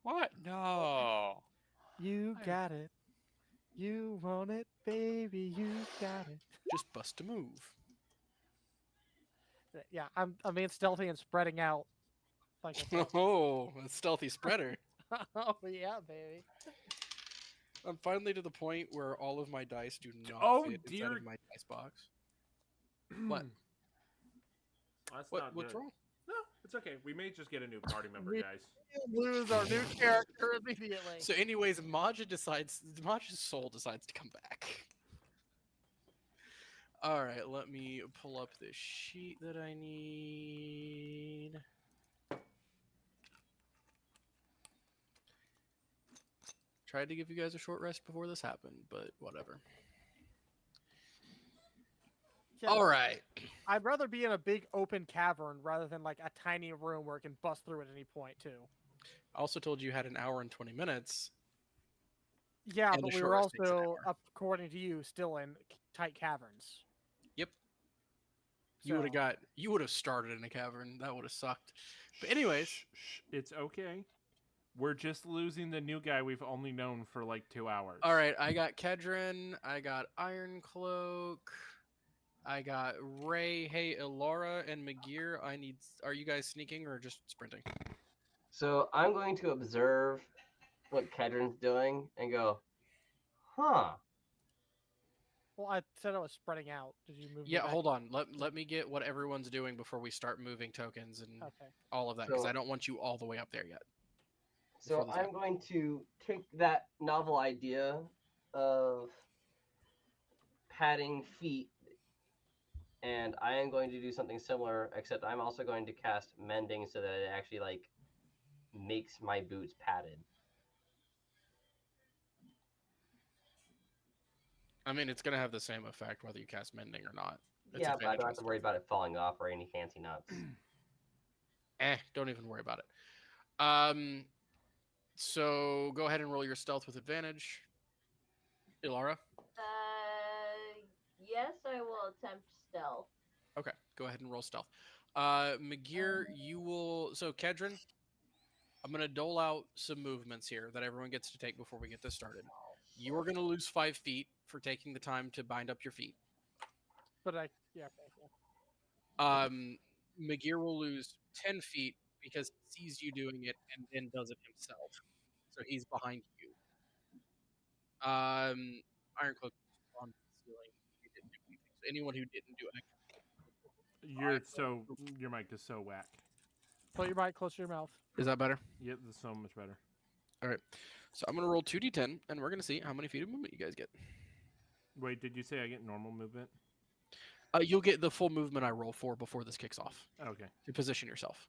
What? No. You got it. You want it, baby. You got it. Just bust a move. Yeah, I'm being stealthy and spreading out. Like I said. Oh, a stealthy spreader. Oh yeah, baby. I'm finally to the point where all of my dice do not Oh, fit inside dear. of my dice box. What? That's What? not What's good. wrong? No, it's okay. We may just get a new party member, We- guys. We'll lose our new character immediately. So, anyways, Maja's soul decides to come back. All right, let me pull up this sheet that I need. Tried to give you guys a short rest before this happened, but whatever. Yeah, All right. I'd rather be in a big open cavern rather than like a tiny room where it can bust through at any point too. I also told you had an hour and 20 minutes. Yeah, And but the we short were rest takes an also, hour. according to you, still in tight caverns. Yep. You would have So- you would have started in a cavern. That would have sucked. But anyways, Shh, it's okay. We're just losing the new guy we've only known for like 2 hours. all right, I got Kedron, I got Iron Cloak, I got Ray. Hey, Elara and McGear, are you guys sneaking or just sprinting? So I'm going to observe what Kedron's doing and go, huh. Well, I said I was spreading out. Did you move? me Yeah, back? hold on. Let me get what everyone's doing before we start moving tokens and Okay. all of that, because So- I don't want you all the way up there yet. So Before this I'm going to take that novel idea of padding feet, and I am going to do something similar, except I'm also going to cast mending so that it actually like makes my boots padded. I mean, it's gonna have the same effect whether you cast mending or not. It's Yeah, but I advantage don't on have to worry stealth. about it falling off or any fancy nuts. Don't even worry about it. So go ahead and roll your stealth with advantage. Ilara. guess I will attempt stealth. Okay, go ahead and roll stealth. McGear, you will. So, Kedron, I'm going to dole out some movements here that everyone gets to take before we get this started. You are going to lose 5 feet for taking the time to bind up your feet. But yeah. McGear will lose 10 feet because he sees you doing it and then does it himself. So he's behind you. Ironcloak on the ceiling. You didn't do anything. So anyone who didn't do Your mic is so whack. Put your mic close to your mouth. Is that better? Yep, that's so much better. All right. So I'm going to roll 2d10, and we're going to see how many feet of movement you guys get. Wait, did you say I get normal movement? You'll get the full movement I roll for before this kicks off. Okay. To position yourself.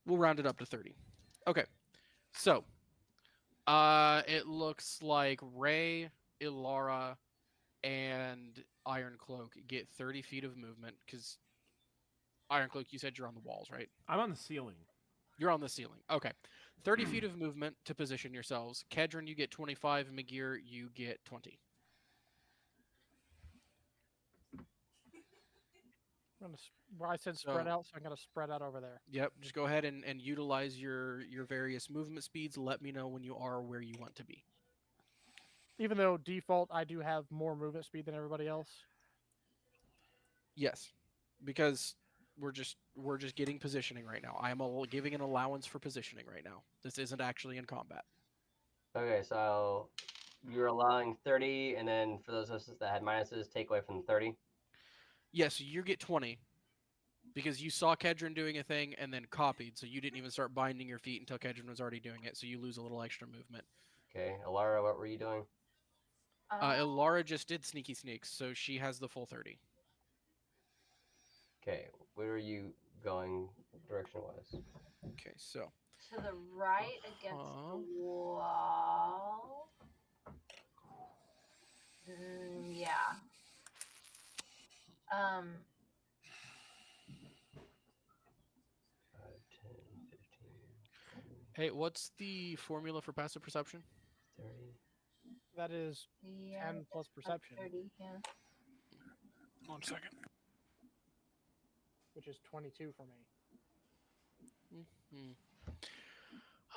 We'll round it up to 30. Okay. So, it looks like Ray, Ilara, and Ironcloak get 30 feet of movement because Ironcloak, you said you're on the walls, right? I'm on the ceiling. You're on the ceiling. Okay. 30 feet of movement to position yourselves. Kedron, you get 25. McGear, you get 20. I said spread out, so I'm going to spread out over there. Yep. Just go ahead and utilize your various movement speeds. Let me know when you are where you want to be. Even though default, I do have more movement speed than everybody else. Yes, because we're just getting positioning right now. I am giving an allowance for positioning right now. This isn't actually in combat. Okay, so you're allowing 30, and then for those of us that had minuses, take away from the 30. Yes, you get 20 because you saw Kedron doing a thing and then copied, so you didn't even start binding your feet until Kedron was already doing it, so you lose a little extra movement. Okay, Alara, what were you doing? Ilara just did sneaky sneaks, so she has the full 30. Okay, where are you going direction-wise? Okay, so to the right against the wall. Yeah. 5, 10, 15, hey, what's the formula for passive perception? 30. That is Yeah. 10 plus perception, 30, yeah. 1 second. which is 22 for me.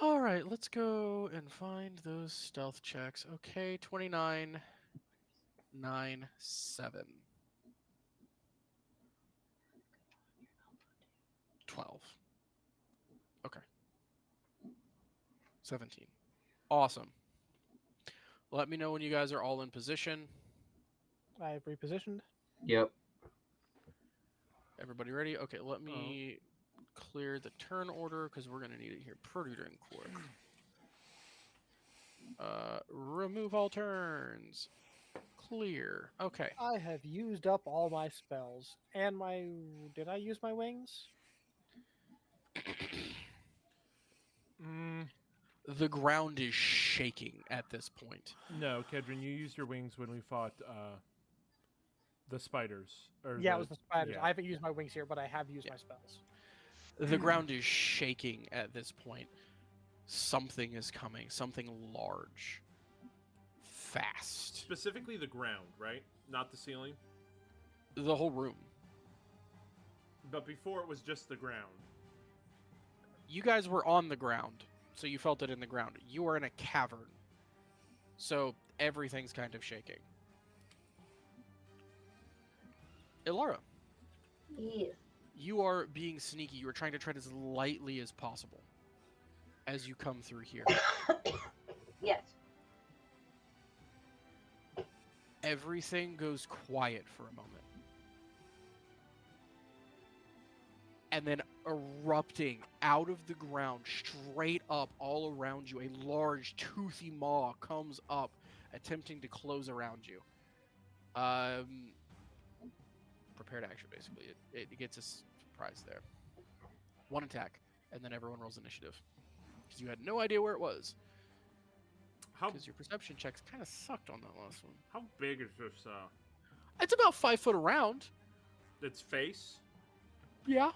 All right, let's go and find those stealth checks. Okay, 29, 9, 7. 12. Okay. 17. Awesome. Let me know when you guys are all in position. I have repositioned. Yep. Everybody ready? Okay, let me clear the turn order because we're going to need it here pretty dang quick. Remove all turns. Clear. Okay. I have used up all my spells. And my... Did I use my wings? The ground is shaking at this point. No, Kedron, you used your wings when we fought the spiders. Yeah, it was the spiders. yeah. I haven't used my wings here, but I have used my spells. The ground is shaking at this point. Something is coming. Something large. Fast. Specifically the ground, right? Not the ceiling? The whole room. But before it was just the ground. You guys were on the ground, so you felt it in the ground. You were in a cavern, so everything's kind of shaking. Ilara, Yes. you are being sneaky. You are trying to tread as lightly as possible as you come through here. Yes. Everything goes quiet for a moment. And then erupting out of the ground, straight up all around you, a large toothy maw comes up, attempting to close around you. Prepared action, basically. It gets a surprise there. 1 attack, and then everyone rolls initiative. Because you had no idea where it was. Because your perception checks kind of sucked on that last one. How big is this? It's about 5 foot around. Its face? Yeah.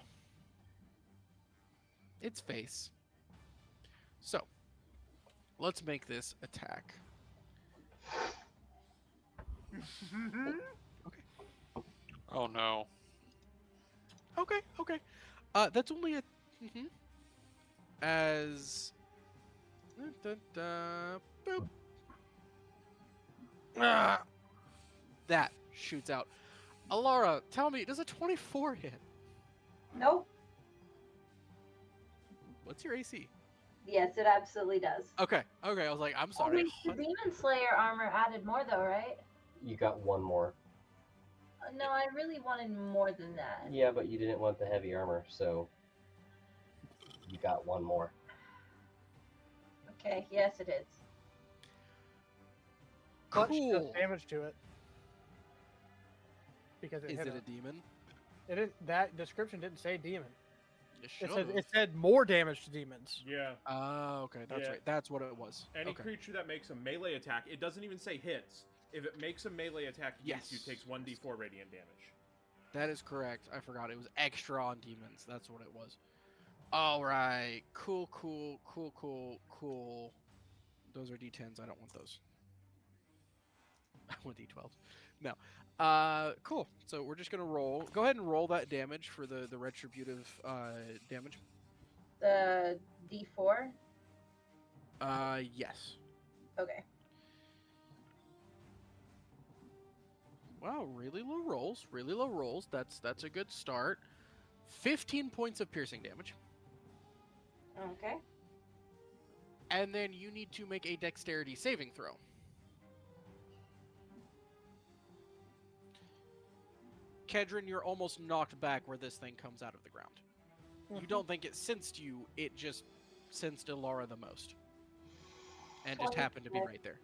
Its face. So, let's make this attack. Oh no. Okay, okay. That's only a. Mhm. As. Boop. Ah, that shoots out. Alara, tell me, does a 24 hit? Nope. What's your AC? Yes, it absolutely does. Okay, okay. I was like, I'm Oh, sorry. wait, the Demon Slayer armor added more though, right? You got one more. No, I really wanted more than that. Yeah, but you didn't want the heavy armor, so you got one more. Okay, yes, it is. But she does Cool. damage to it. Because it Is hit it her. a demon? It didn't. That description didn't say demon. It It said more damage to demons. Yeah. Oh, okay. That's Yeah. right. That's what it was. Any Okay. creature that makes a melee attack, it doesn't even say hits. If it makes a melee attack against you, Yes. takes 1d4 radiant damage. That is correct. I forgot. It was extra on demons. That's what it was. All right. Cool, cool, cool, cool, cool. Those are D10s. I don't want those. I want D12s. No. Cool. So we're just gonna roll. Go ahead and roll that damage for the retributive damage. The D4? Yes. Okay. Wow, really low rolls. Really low rolls. That's a good start. 15 points of piercing damage. Okay. And then you need to make a dexterity saving throw. Kedron, you're almost knocked back where this thing comes out of the ground. You don't think it sensed you, it just sensed Ilara the most. And just happened to be right there.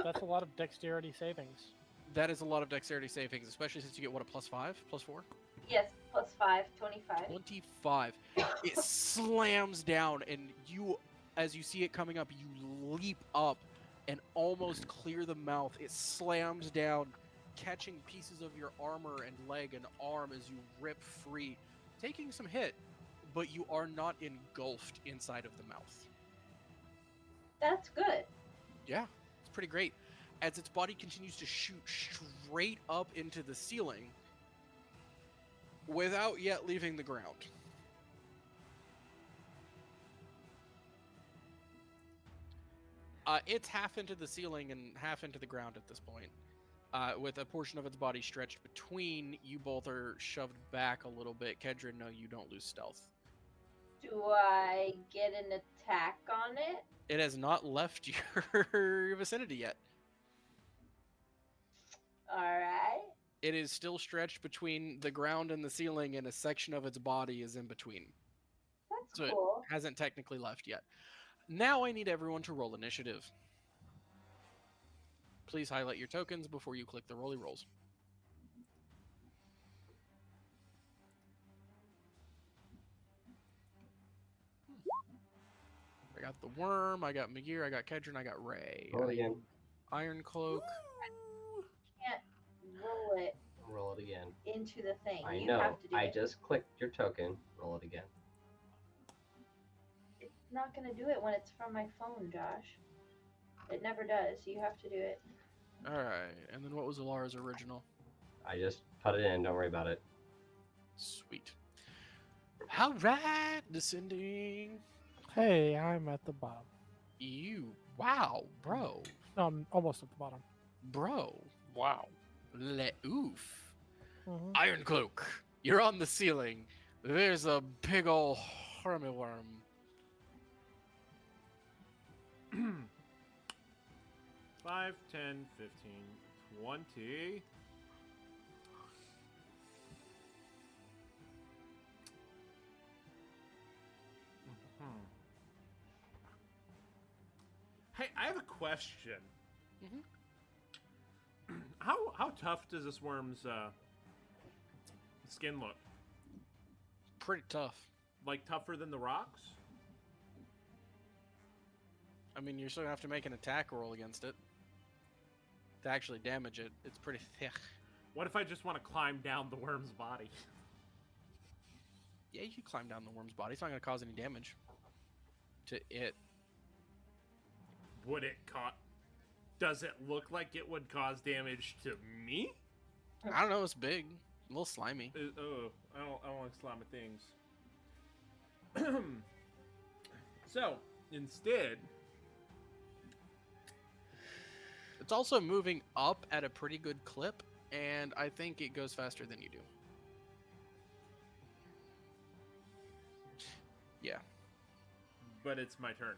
That's a lot of dexterity savings. That is a lot of dexterity savings, especially since you get, what, a +5? +4? Yes, +5, 25. 25. It slams down, and you, as you see it coming up, you leap up and almost clear the mouth. It slams down, catching pieces of your armor and leg and arm as you rip free, taking some hit, but you are not engulfed inside of the mouth. That's good. Yeah, it's pretty great. As its body continues to shoot straight up into the ceiling without yet leaving the ground. It's half into the ceiling and half into the ground at this point, with a portion of its body stretched between. You both are shoved back a little bit. Kedron, no, you don't lose stealth. Do I get an attack on it? It has not left your vicinity yet. Alright. It is still stretched between the ground and the ceiling, and a section of its body is in between. That's So cool. it hasn't technically left yet. Now I need everyone to roll initiative. Please highlight your tokens before you click the rolly rolls. I got the worm, I got Magir, I got Kedron, I got Ray. Roll it again. Iron Cloak. Can't roll it Roll it again. into the thing. I You know. have to do I it. just clicked your token. Roll it again. It's not gonna do it when it's from my phone, Josh. It never does. You have to do it. Alright, and then what was Alara's original? I just put it in. Don't worry about it. Sweet. Alright, descending. Hey, I'm at the bottom. You. Wow, bro. No, I'm almost at the bottom. Bro. Wow. Oof. Mhm. Iron Cloak. You're on the ceiling. There's a big ol' hermit worm. 5, 10, 15, 20. Hey, I have a question. How tough does this worm's skin look? Pretty tough. Like tougher than the rocks? I mean, you're still gonna have to make an attack roll against it to actually damage it. It's pretty thick. What if I just want to climb down the worm's body? Yeah, you can climb down the worm's body. It's not gonna cause any damage to it. Would it cut? Does it look like it would cause damage to me? I don't know. It's big, a little slimy. I don't like slimy things. So instead, It's also moving up at a pretty good clip, and I think it goes faster than you do. Yeah. but it's my turn.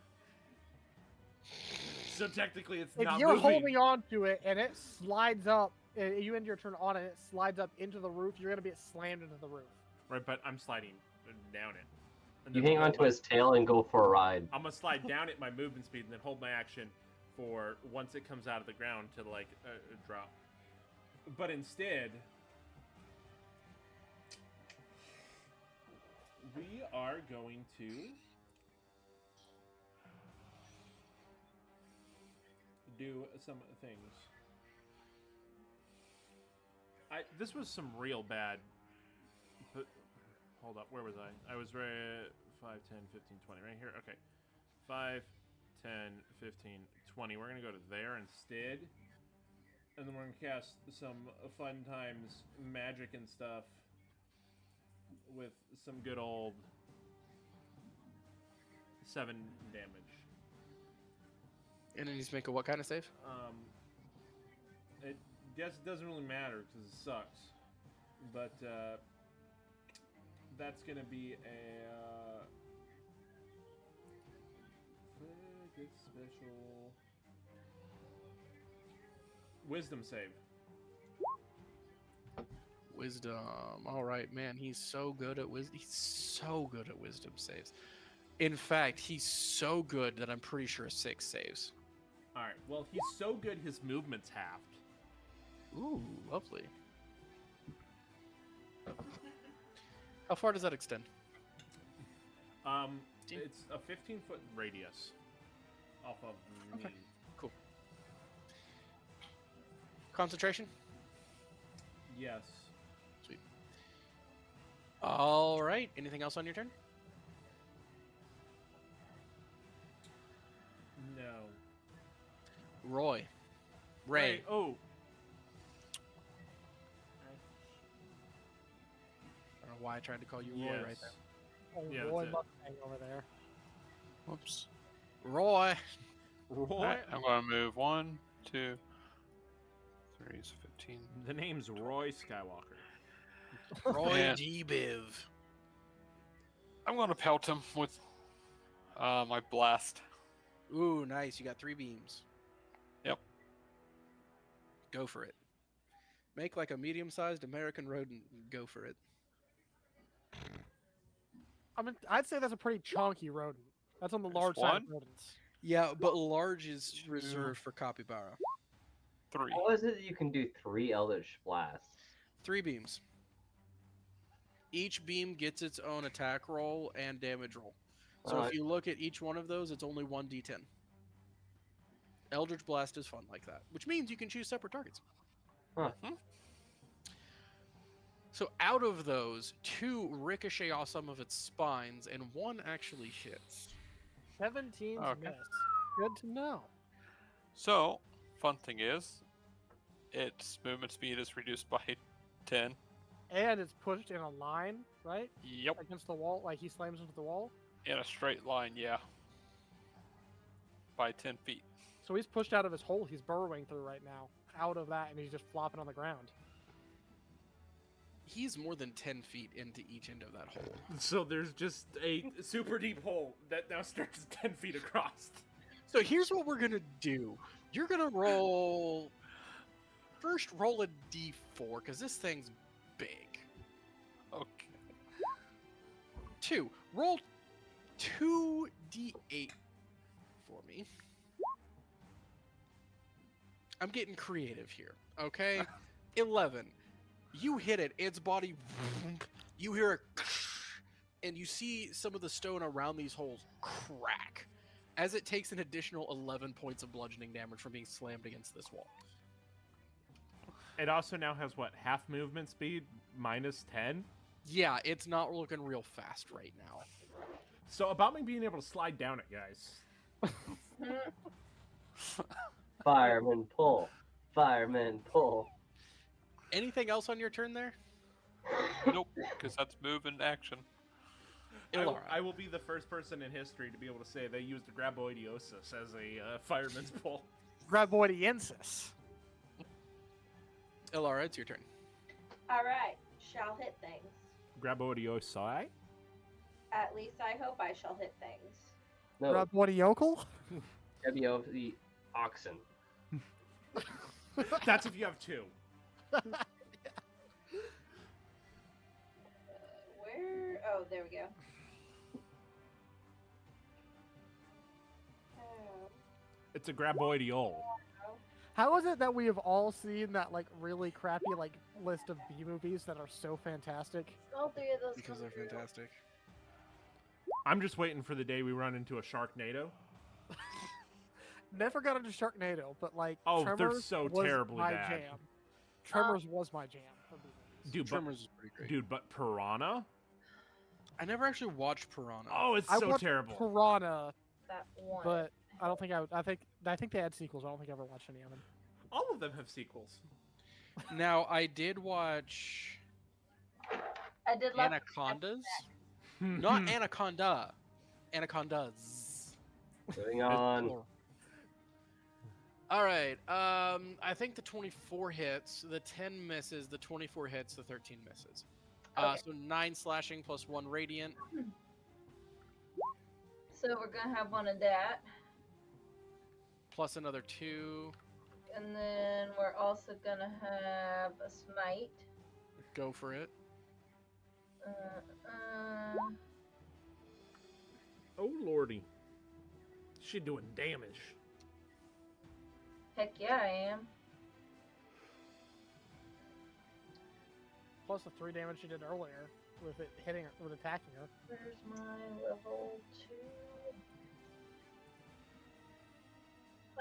So technically, it's If not you're moving. holding on to it and it slides up, you end your turn on it, and it slides up into the roof, you're gonna be slammed into the roof. Right, but I'm sliding down it. And You then hang I'll on to hold his tail and go for a ride. I'm gonna slide down at my movement speed and then hold my action for once it comes out of the ground to like drop. But instead, we are going to do some things. This was some real bad. But hold up, where was I? I was right at 5, 10, 15, 20, right here. Okay. 5, 10, 15, 20. We're gonna go to there instead. And then we're gonna cast some fun times magic and stuff with some good old 7 damage. And it needs to make a what kind of save? It doesn't really matter because it sucks. But that's gonna be a good special wisdom save. Wisdom. All right, man. He's so good at wisdom. He's so good at wisdom saves. In fact, he's so good that I'm pretty sure 6 saves. All right. Well, he's so good his movement's halved. Ooh, lovely. How far does that extend? It's a 15-foot radius off of me. Okay. Cool. Concentration? Yes. Sweet. All right. Anything else on your turn? No. Roy. Ray. Wait, oh. I don't know why I tried to call you Roy Yes. right there. Oh, Yeah, Roy that's it. Mustang over there. Whoops. Roy. Roy. Alright, I'm gonna move 1, 2, 3, 15. The name's Roy Skywalker. Roy Man. G. Biv. I'm gonna pelt him with my blast. Ooh, nice. You got 3 beams. Yep. Go for it. Make like a medium-sized American rodent. Go for it. I mean, I'd say that's a pretty chunky rodent. That's on the There's large side of one. rodents. Yeah, but large is 2, reserved for capybara. 3. How is it that you can do 3 Eldritch Blasts? 3 beams. Each beam gets its own attack roll and damage roll. So Alright. if you look at each one of those, it's only 1d10. Eldritch Blast is fun like that, which means you can choose separate targets. Huh. So out of those, 2 ricochet off some of its spines, and 1 actually hits. 17's Okay. miss. Good to know. So, fun thing is, its movement speed is reduced by 10. And it's pushed in a line, right? Yep. Against the wall, like he slams into the wall. In a straight line, yeah. By 10 feet. So he's pushed out of his hole he's burrowing through right now. Out of that, and he's just flopping on the ground. He's more than 10 feet into each end of that hole. So there's just a super deep hole that now stretches 10 feet across. So here's what we're going to do. You're going to roll... First, roll a d4, because this thing's big. Okay. 2. Roll 2d8 for me. I'm getting creative here, okay? 11. You hit it, its body, you hear a, and you see some of the stone around these holes crack as it takes an additional 11 points of bludgeoning damage from being slammed against this wall. It also now has what, half movement speed minus 10? Yeah, it's not looking real fast right now. So about me being able to slide down it, guys. Fireman pull. Fireman pull. Anything else on your turn there? Nope, because that's move and action. I will be the first person in history to be able to say they used Graboidiosis as a fireman's pull. Graboidiensis. Ilara, it's your turn. All right, shall hit things. Graboidiosi? At least I hope I shall hit things. No, Graboidiocal? the oxen. That's if you have two. Where? Oh, there we go. It's a Graboidiole. How is it that we have all seen that like really crappy like list of B movies that are so fantastic? All three of those. Because come they're through. fantastic. I'm just waiting for the day we run into a Sharknado. Never got into Sharknado, but like Oh, they're Tremors so was terribly my bad. jam. Tremors was my jam for B movies. Tremors is pretty great. Dude, but Piranha? I never actually watched Piranha. Oh, it's I so watched terrible. Piranha, That one. but I don't think I think they had sequels. I don't think I ever watched any of them. All of them have sequels. Now, I did watch I did love. Anacondas. Not Anaconda. Anacondas. Moving on. Plural. All right. I think the 24 hits, the 10 misses, the 24 hits, the 13 misses. Okay. So 9 slashing plus 1 radiant. So we're gonna have one of that, Plus another 2. and then we're also gonna have a smite. Go for it. Oh, lordy. She doing damage. Heck yeah, I am. Plus the 3 damage she did earlier with it hitting her, with attacking her. Where's my level 2?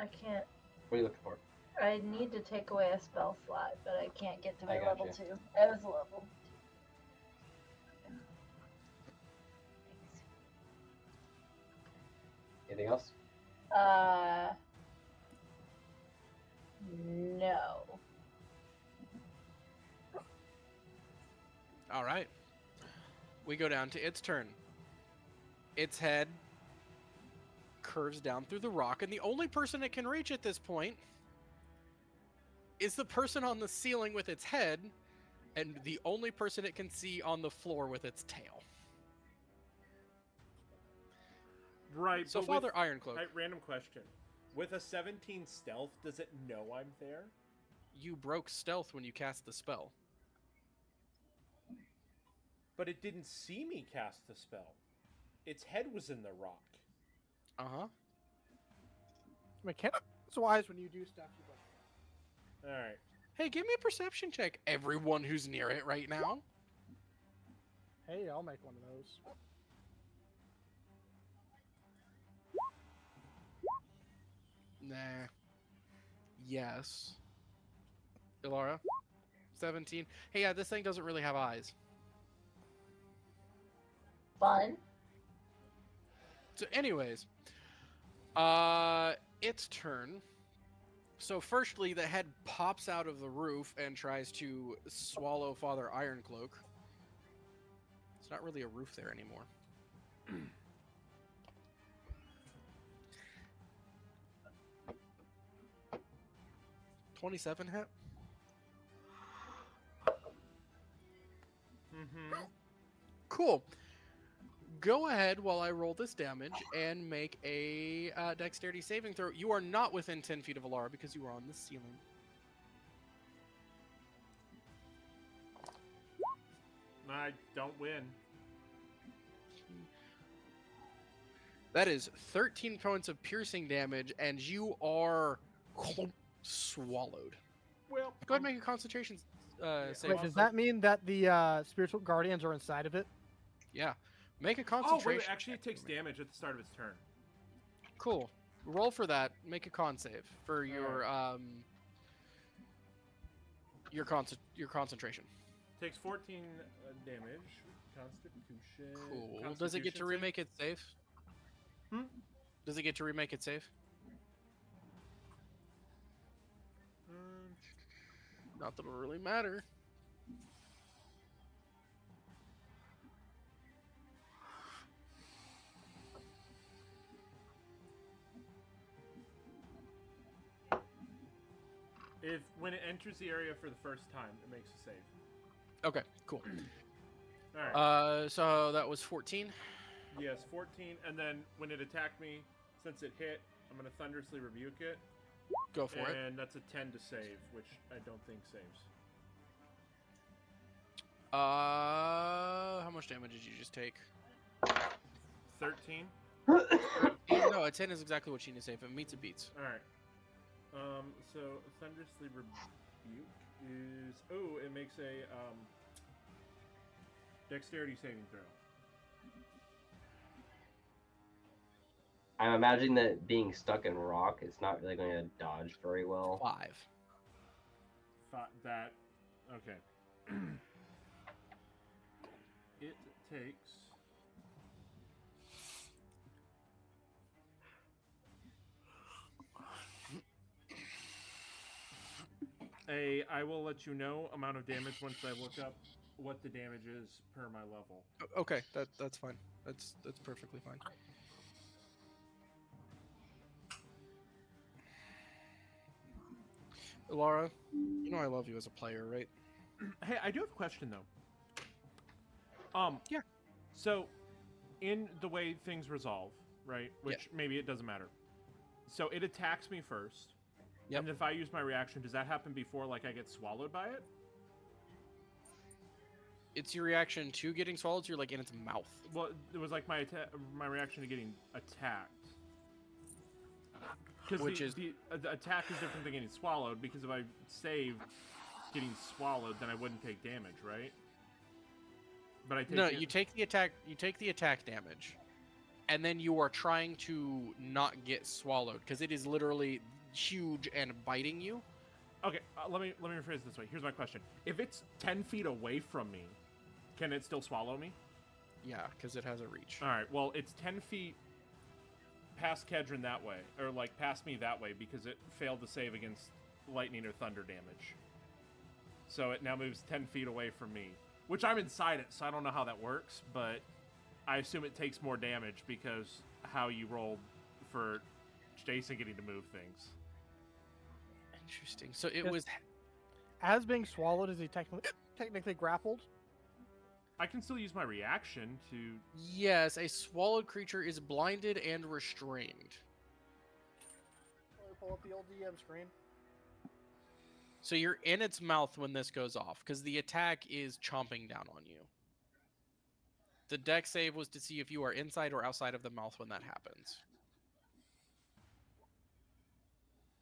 I can't. What are you looking for? I need to take away a spell slot, but I can't get to I my got level you. 2. I was level 2. Anything else? No. All right. We go down to its turn. Its head curves down through the rock, and the only person it can reach at this point is the person on the ceiling with its head, and the only person it can see on the floor with its tail. Right, So but Father Ironcloak, Right, random question. With a 17 stealth, does it know I'm there? you broke stealth when you cast the spell. But it didn't see me cast the spell. Its head was in the rock. Uh-huh. Mechanics wise, when you do stuff, you break. Alright. Hey, give me a perception check, everyone who's near it right now. Hey, I'll make one of those. Nah. Yes. Ilara? 17. Hey, yeah, this thing doesn't really have eyes. Fun. So anyways, its turn. So firstly, the head pops out of the roof and tries to swallow Father Ironcloak. It's not really a roof there anymore. 27 hit? Mm-hmm. Cool. Go ahead while I roll this damage and make a dexterity saving throw. You are not within 10 feet of Alara because you are on the ceiling. I don't win. That is 13 points of piercing damage, and you are swallowed. Well, Go ahead and make a concentration save. Wait, does that mean that the spiritual guardians are inside of it? Yeah. Make a Oh, concentration. wait, actually it check takes for me. damage at the start of its turn. Cool. Roll for that. Make a con save for your concentration. Takes 14 damage. Constitution. Cool. Does it get to Constitution remake it safe? Hmm? Does it get to remake it safe? Not that it'll really matter. If when it enters the area for the first time, it makes a save. Okay, cool. All right. So that was 14. Yes, 14, and then when it attacked me, since it hit, I'm gonna thunderously rebuke it. Go for it. And that's a 10 to save, which I don't think saves. How much damage did you just take? 13. No, a 10 is exactly what you need to save. If it meets, it beats. All right. So thunderously rebuke is it makes a dexterity saving throw. I'm imagining that being stuck in rock, it's not really going to dodge very well. 5. That okay. It takes. I will let you know amount of damage once I look up what the damage is per my level. Okay, that's fine. That's perfectly fine. Laura, you know I love you as a player, right? Hey, I do have a question though. Yeah. So, in the way things resolve, right? Which maybe it doesn't matter. So it attacks me first. Yep. And if I use my reaction, does that happen before like I get swallowed by it? It's your reaction to getting swallowed, so you're like in its mouth. Well, it was like my reaction to getting attacked. Because the attack is different than getting swallowed. Because if I save getting swallowed, then I wouldn't take damage, right? But I take No, you take the attack. You take the attack damage, and then you are trying to not get swallowed because it is literally huge and biting you. Okay, let me rephrase it this way. Here's my question: if it's 10 feet away from me, can it still swallow me? Yeah, because it has a reach. All right. Well, it's 10 feet past Kedron that way, or like past me that way, because it failed to save against lightning or thunder damage. So it now moves 10 feet away from me, which I'm inside it, so I don't know how that works, but I assume it takes more damage because how you rolled for Jason getting to move things. Interesting. So it Yes. was. As being swallowed, is he technically grappled? I can still use my reaction to. Yes, a swallowed creature is blinded and restrained. Let me pull up the old DM screen. So you're in its mouth when this goes off, because the attack is chomping down on you. The dex save was to see if you are inside or outside of the mouth when that happens.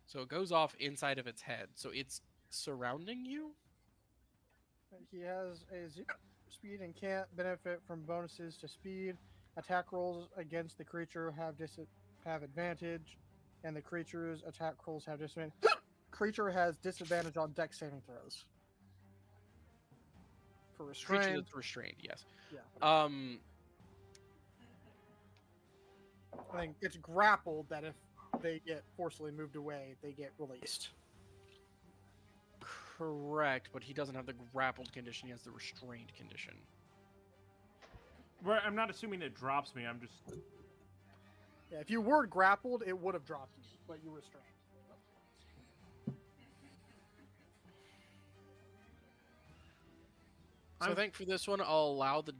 So it goes off inside of its head, so it's surrounding you? He has a 0 speed and can't benefit from bonuses to speed. Attack rolls against the creature have advantage, and the creature's attack rolls have disadvantage. Creature has disadvantage on dex saving throws. For Creature restrained, that's restrained, yes. yeah. I think it's grappled that if they get forcibly moved away, they get released. Correct, but he doesn't have the grappled condition, he has the restrained condition. Well, I'm not assuming it drops me. I'm just. Yeah, if you were grappled, it would have dropped you, but you were restrained. So I think for this one, I'll allow the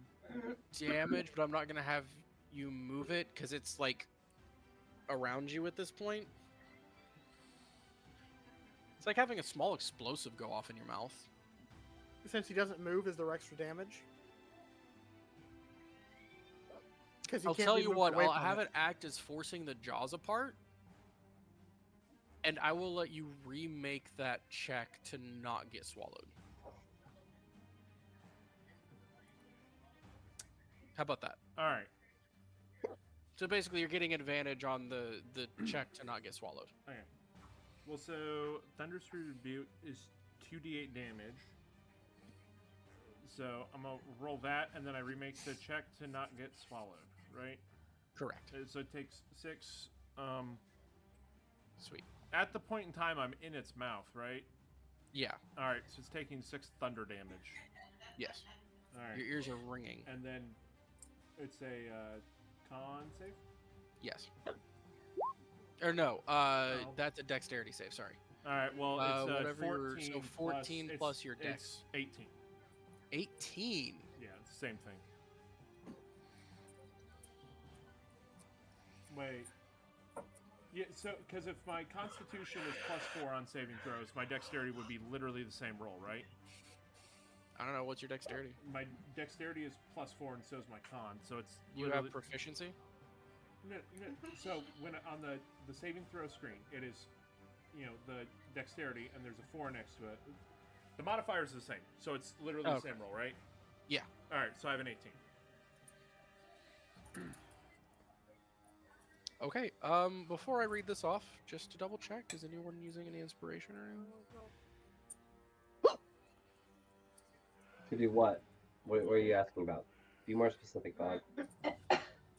damage, but I'm not going to have you move it, because it's, like, around you at this point. It's like having a small explosive go off in your mouth. Since he doesn't move, is there extra damage? I'll tell you what, I'll have it act as forcing the jaws apart, and I will let you remake that check to not get swallowed. How about that? All right. So basically, you're getting advantage on the check to not get swallowed. Okay. Well, so Thunderous Rebuke is 2d8 damage. So I'm gonna roll that, and then I remake the check to not get swallowed, right? Correct. So it takes 6. Sweet. At the point in time I'm in its mouth, right? Yeah. All right, so it's taking 6 thunder damage. Yes. All right, Your ears are ringing. and then it's a con save. Yes. Or no. No. That's a dexterity save. Sorry. All right, well it's whatever 14. so 14 plus your dex. It's 18. 18. Yeah, it's the same thing. Wait. Yeah, so because if my Constitution is +4 on saving throws, my Dexterity would be literally the same roll, right? I don't know. What's your dexterity? My Dexterity is +4, and so is my Con. So it's You literally... have proficiency? No. So when on the saving throw screen, it is, the Dexterity, and there's a 4 next to it. The modifier is the same, so it's literally the same roll, right? Yeah. All right, so I have an 18. Okay. Before I read this off, just to double check, is anyone using any inspiration or anything? To do what? What are you asking about? Be more specific, Bob.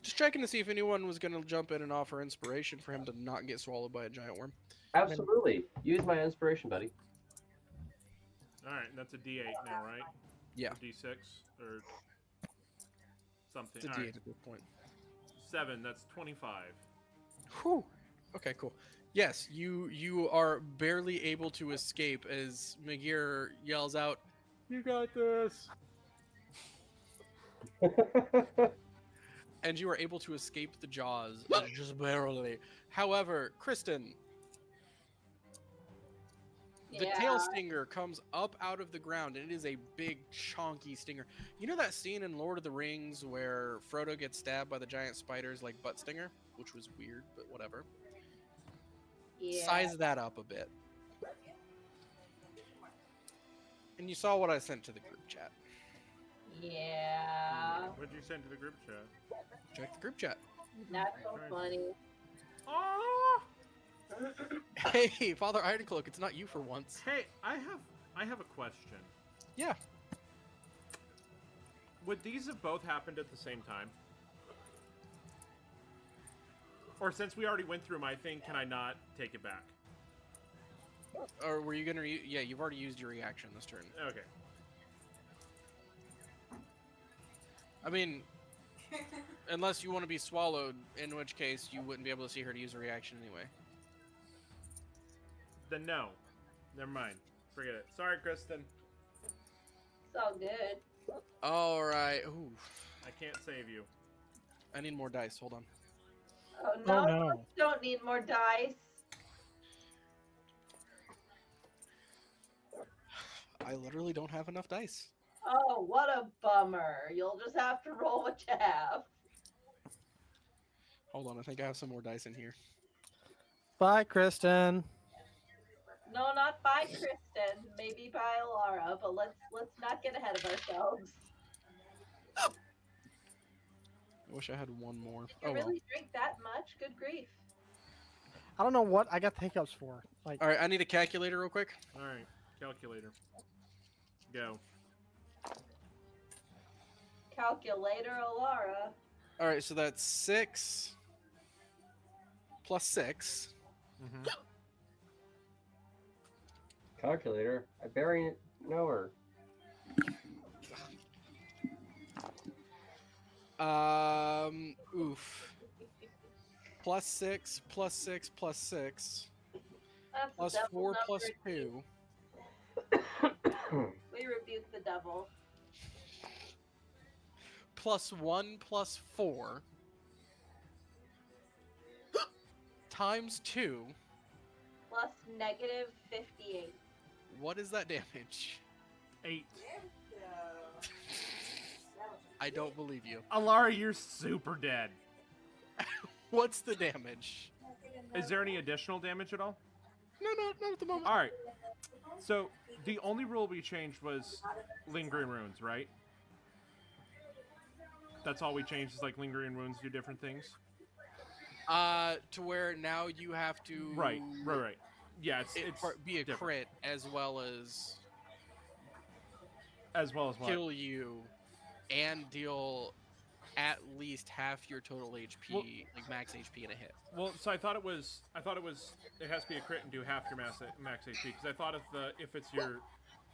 Just checking to see if anyone was going to jump in and offer inspiration for him to not get swallowed by a giant worm. Absolutely. Use my inspiration, buddy. All right, and that's a D8 now, right? Yeah. Or D6 or something. It's a All D8 right. at this point. 7. That's 25. Whew. Okay, cool. Yes, you are barely able to escape as Magir yells out, "You got this!" And you are able to escape the jaws, just barely. However, Kristen, the tail stinger comes up out of the ground, and it is a big, chonky stinger. You know that scene in Lord of the Rings where Frodo gets stabbed by the giant spiders like butt stinger? Which was weird, but whatever. Yeah. Size that up a bit. And you saw what I sent to the group chat. Yeah. What did you send to the group chat? Check the group chat. That's so funny. Oh! Hey, Father Ironcloak, it's not you for once. Hey, I have a question. Yeah. Would these have both happened at the same time? Or since we already went through my thing, can I not take it back? Or were you gonna? Yeah, you've already used your reaction this turn. Okay. I mean, unless you want to be swallowed, in which case you wouldn't be able to see her to use a reaction anyway. Then no. Never mind. Forget it. Sorry, Kristen. It's all good. All right. Ooh, I can't save you. I need more dice. Hold on. Oh Oh, no, no. don't need more dice. I literally don't have enough dice. Oh, what a bummer. You'll just have to roll what you have. Hold on. I think I have some more dice in here. Bye, Kristen. No, not by Kristen. Maybe by Alara, but let's not get ahead of ourselves. I wish I had one more. Did you Oh well. really drink that much? Good grief. I don't know what I got the hiccups for. Like, All right. I need a calculator real quick. All right. Calculator. Go. Calculator Alara. All right. So that's 6 plus 6. Mm-hmm. Calculator. I barely know her. Oof. Plus 6, plus 6, plus 6, That's plus the devil 4, number plus 2. 2, We rebuke the devil. plus 1, plus 4, times 2. Plus negative 58. What is that damage? 8. I don't believe you. Alara, you're super dead. What's the damage? Is there any additional damage at all? No, not at the moment. All right. So the only rule we changed was lingering runes, right? That's all we changed is like lingering runes do different things. To where now you have to Right. Yeah, it's be a different. crit as well as As well as what? kill you and deal at least half your total HP, Well- like max HP in a hit. Well, so I thought it was. It has to be a crit and do half your max HP because I thought if it's your,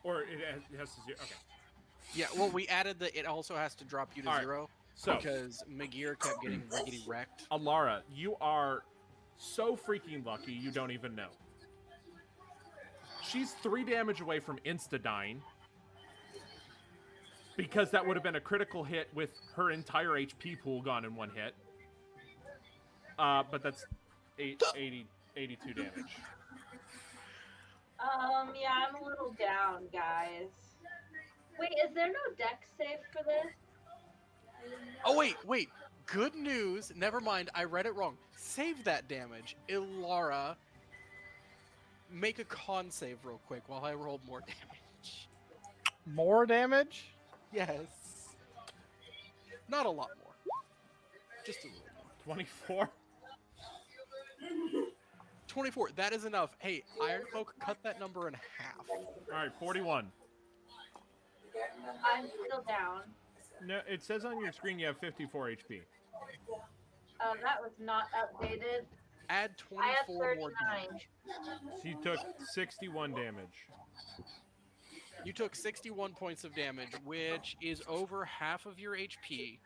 or it has to zero. Okay. Yeah, well, we added the. It also has to drop you to All right, 0 so- because Magir kept getting riggedy wrecked. Alara, you are so freaking lucky you don't even know. She's 3 damage away from insta-dying. Because that would have been a critical hit with her entire HP pool gone in one hit. But that's 82 damage. Yeah, I'm a little down, guys. Wait, is there no deck save for this? Oh wait. Good news. Never mind. I read it wrong. Save that damage. Ilara, make a con save real quick while I roll more damage. More damage? Yes. Not a lot more. Just a little more. 24? 24. That is enough. Hey, Iron Folk, cut that number in half. Alright, 41. I'm still down. No, it says on your screen you have 54 HP. That was not updated. Add I have 24 more 39. damage. So you took 61 damage. You took 61 points of damage, which is over half of your HP,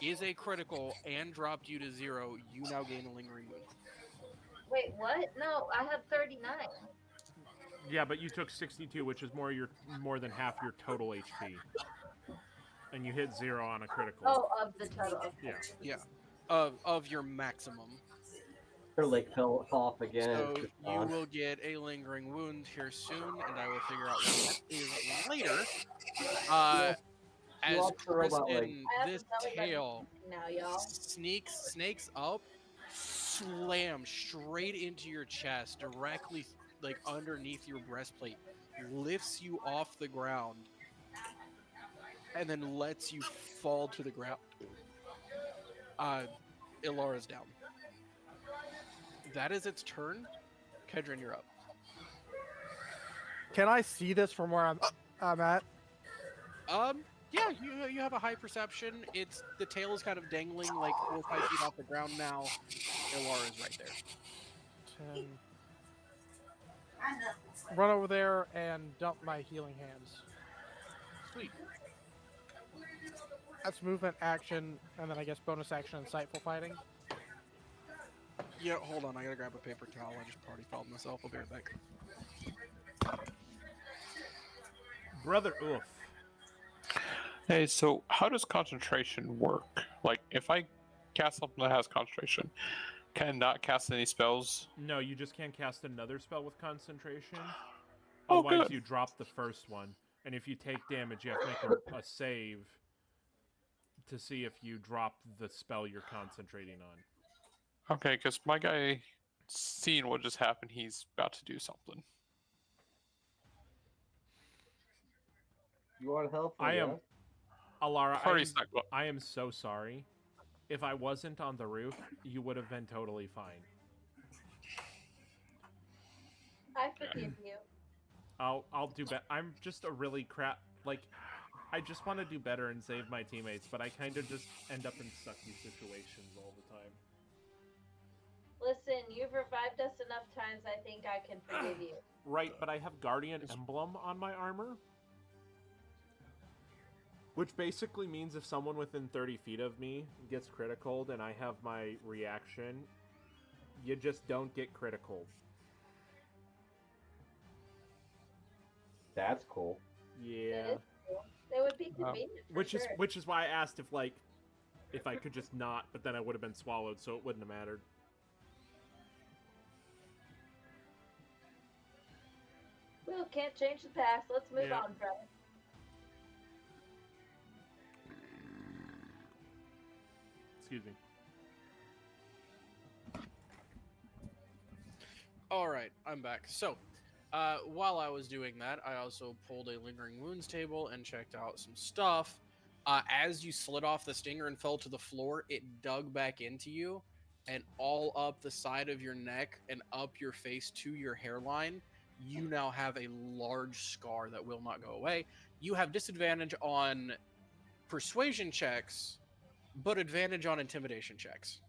is a critical, and dropped you to 0. You now gain a lingering wound. Wait, what? No, I have 39. Yeah, but you took 62, which is more than half your total HP. And you hit 0 on a critical. Oh, of the total. Okay. Yeah. Yeah. Of your maximum. Her leg fell off again. So It's just you on. will get a lingering wound here soon, and I will figure out what that is later. As lost the robot leg. Kristen, I have this a belly button tail now, y'all. snakes up, slams straight into your chest, directly like underneath your breastplate, lifts you off the ground, and then lets you fall to the ground. Ilara's down. That is its turn. Kedron, you're up. Can I see this from where I'm at? Yeah, you have a high perception. It's the tail is kind of dangling like 4 or 5 feet off the ground now. Ilara is right there. 10. Run over there and dump my healing hands. Sweet. That's movement, action, and then I guess bonus action, insightful fighting. Yeah, hold on. I gotta grab a paper towel. I just party fouled myself. I'll be right back. Brother Oof. Hey, so how does concentration work? Like, if I cast something that has concentration, can I not cast any spells? No, you just can't cast another spell with concentration. Oh, Otherwise, good. you drop the first one. And if you take damage, you have to make a save to see if you drop the spell you're concentrating on. Okay, because my guy, seeing what just happened, he's about to do something. You want help? I am- Alara, Party's not go- I am so sorry. If I wasn't on the roof, you would have been totally fine. I forgive you. I'll do better. I'm just a really crap. Like, I just want to do better and save my teammates, but I kind of just end up in sucky situations all the time. Listen, you've revived us enough times. I think I can forgive you. Right, but I have Guardian Emblem on my armor. Which basically means if someone within 30 feet of me gets critical and I have my reaction, you just don't get critical. That's cool. Yeah. That is cool. It would be convenient. for Which is sure. which is why I asked if I could just not, but then I would have been swallowed, so it wouldn't have mattered. Well, can't change the past. Let's move Yeah. on, brother. Excuse me. All right, I'm back. So, while I was doing that, I also pulled a lingering wounds table and checked out some stuff. As you slid off the stinger and fell to the floor, it dug back into you, and all up the side of your neck and up your face to your hairline, you now have a large scar that will not go away. You have disadvantage on persuasion checks but advantage on intimidation checks.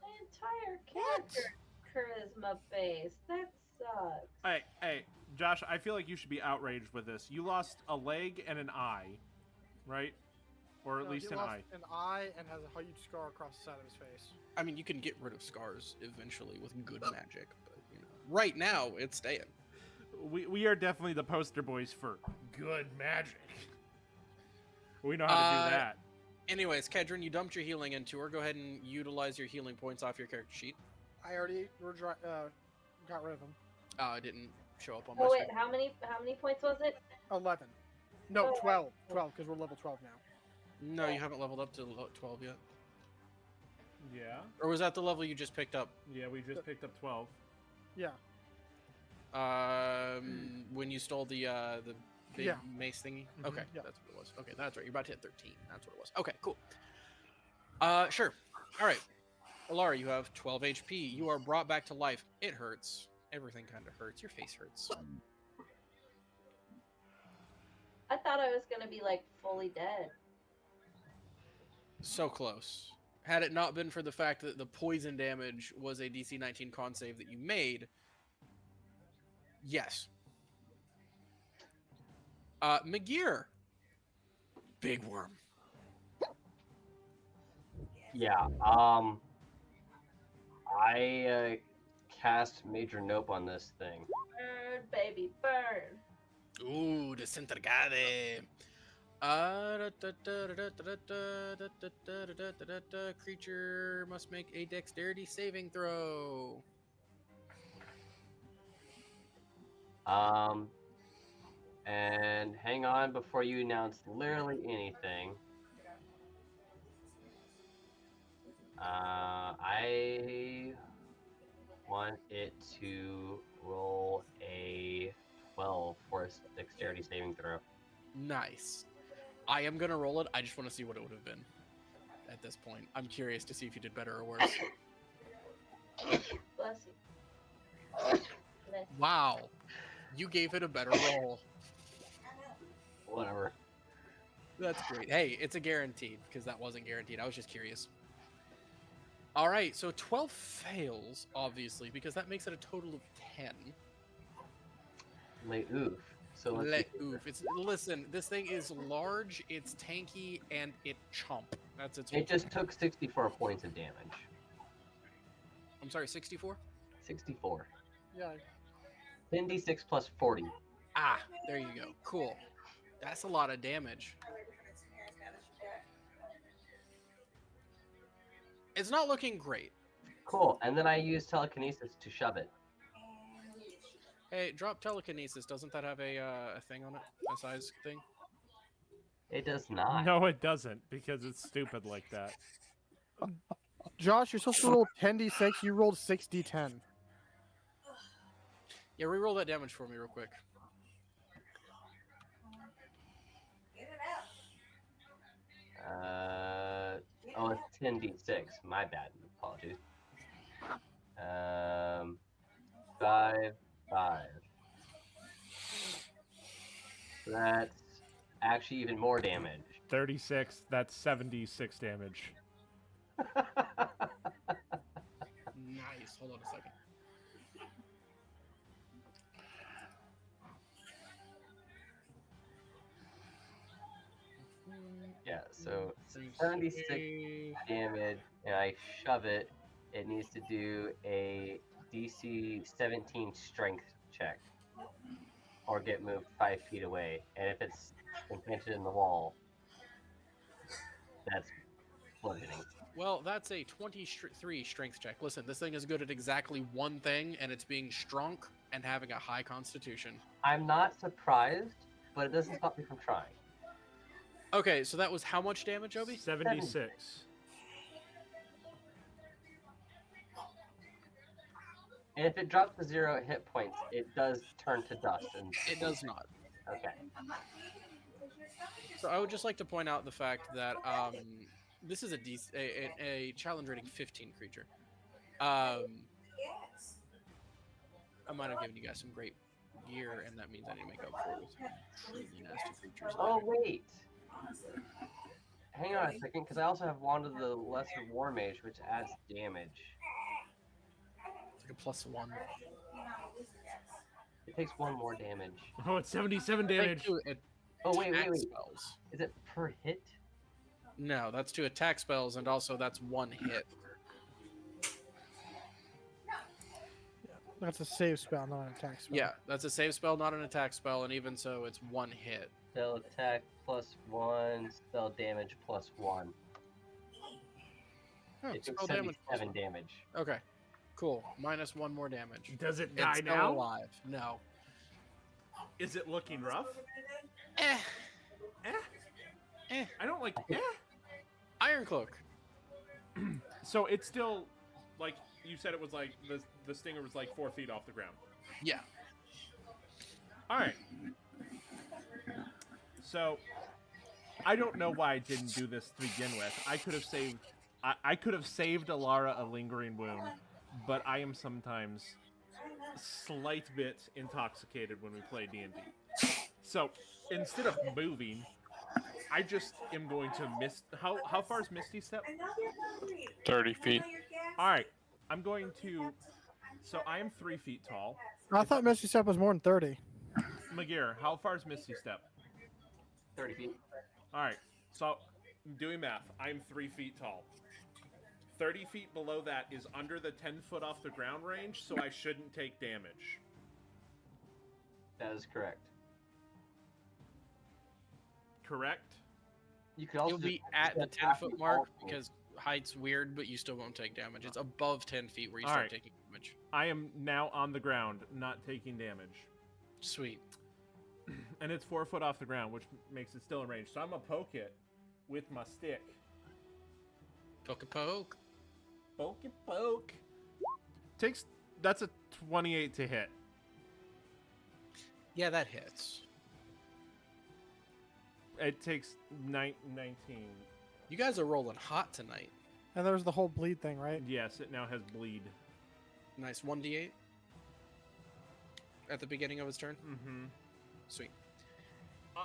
My entire character charisma base. That sucks. Hey, Josh, I feel like you should be outraged with this. You lost a leg and an eye, right? Or at No, least he an lost eye. an eye and has a huge scar across the side of his face. I mean, you can get rid of scars eventually with good magic, but right now it's staying. We are definitely the poster boys for good magic. We know how to do that. Anyways, Kedron, you dumped your healing into her. Go ahead and utilize your healing points off your character sheet. I already got rid of him. It didn't show up on my Oh screen. wait, how many points was it? 11. No, Oh. 12. 12, because we're level 12 now. No, you haven't leveled up to 12 yet. Yeah. Or was that the level you just picked up? Yeah, we just picked up 12. Yeah. When you stole the big Yeah. mace thingy? Mhm, Okay, yeah. that's what it was. Okay, that's right. You're about to hit 13. That's what it was. Okay, cool. Sure. All right. Alara, you have 12 HP. You are brought back to life. It hurts. Everything kind of hurts. Your face hurts. I thought I was gonna be like fully dead. So close. Had it not been for the fact that the poison damage was a DC 19 con save that you made, yes. McGear. Big worm. Yeah. I cast Major Nope on this thing. Burn, baby, burn. Ooh, Disintegrade. Creature must make a dexterity saving throw. And hang on before you announce literally anything. I want it to roll a 12 for a dexterity saving throw. Nice. I am gonna roll it. I just want to see what it would have been at this point. I'm curious to see if you did better or worse. Bless you. Bless. Wow. You gave it a better roll. Whatever. That's great. Hey, it's a guaranteed, because that wasn't guaranteed. I was just curious. All right, so 12 fails, obviously, because that makes it a total of 10. Like, oof. So let's Let see. oof. Listen, this thing is large, it's tanky, and it chomp. That's its. It just took 64 points of damage. I'm sorry, 64. 64. Yeah. 10d6 plus 40. Ah, there you go. Cool. That's a lot of damage. It's not looking great. Cool. And then I use telekinesis to shove it. Hey, drop telekinesis. Doesn't that have a thing on it? A size thing? It does not. No, it doesn't, because it's stupid like that. Josh, you're supposed to roll 10d6. You rolled 6d10. Yeah, reroll that damage for me real quick. Oh, it's 10d6. My bad. Apologies. 5, 5. So that's actually even more damage. 36, that's 76 damage. Nice. Hold on a second. Yeah, so 76 damage, and I shove it. It needs to do a DC 17 strength check, or get moved 5 feet away. And if it's implanted in the wall, that's bludgeoning. Well, that's a 23 strength check. Listen, this thing is good at exactly one thing, and it's being strong and having a high constitution. I'm not surprised, but it doesn't stop me from trying. Okay, so that was how much damage, Obi? 76. And if it drops to 0 hit points, it does turn to dust. And It does not. Okay. So I would just like to point out the fact that this is a challenge rating 15 creature. I might have given you guys some great gear, and that means I need to make up for it with some truly nasty creatures. Oh later. wait, Hang on a second, because I also have Wand of the Lesser War Mage, which adds damage. It's like a +1. It takes 1 more damage. Oh, it's 77 I think damage. to Oh, wait. attack spells. Is it per hit? No, that's to attack spells, and also that's 1 hit. That's a save spell, not an attack spell. Yeah, that's a save spell, not an attack spell, and even so, it's 1 hit. Spell attack +1, spell damage +1. Oh, It took spell damage. 77 damage. Okay, cool. -1 more damage. Does it It's die still now? alive. No. Is it looking rough? Eh. I don't like. Iron Cloak. So it's still like you said. It was like the stinger was like 4 feet off the ground. Yeah. All right. So I don't know why I didn't do this to begin with. I could have saved. I could have saved Alara a lingering wound, but I am sometimes slight bit intoxicated when we play D&D. So instead of moving, I just am going to miss. How far is Misty Step? 30 feet. All right, I'm going to. So I am 3 feet tall. I thought Misty Step was more than 30. Magir, how far is Misty Step? 30 feet. All right, so doing math, I'm 3 feet tall. 30 feet below that is under the 10 foot off the ground range, so I shouldn't take damage. That is correct. Correct? You could also You'll be just at the attack 10-foot me mark also. because height's weird, but you still won't take damage. It's above 10 feet where you All start right. taking damage. I am now on the ground, not taking damage. Sweet. And it's 4 foot off the ground, which makes it still in range. So I'm going to poke it with my stick. Poke a poke. Poke it, poke. That's a 28 to hit. Yeah, that hits. It takes 19. You guys are rolling hot tonight. And there's the whole bleed thing, right? Yes, it now has bleed. Nice. 1d8 at the beginning of his turn. Mm-hmm. Sweet.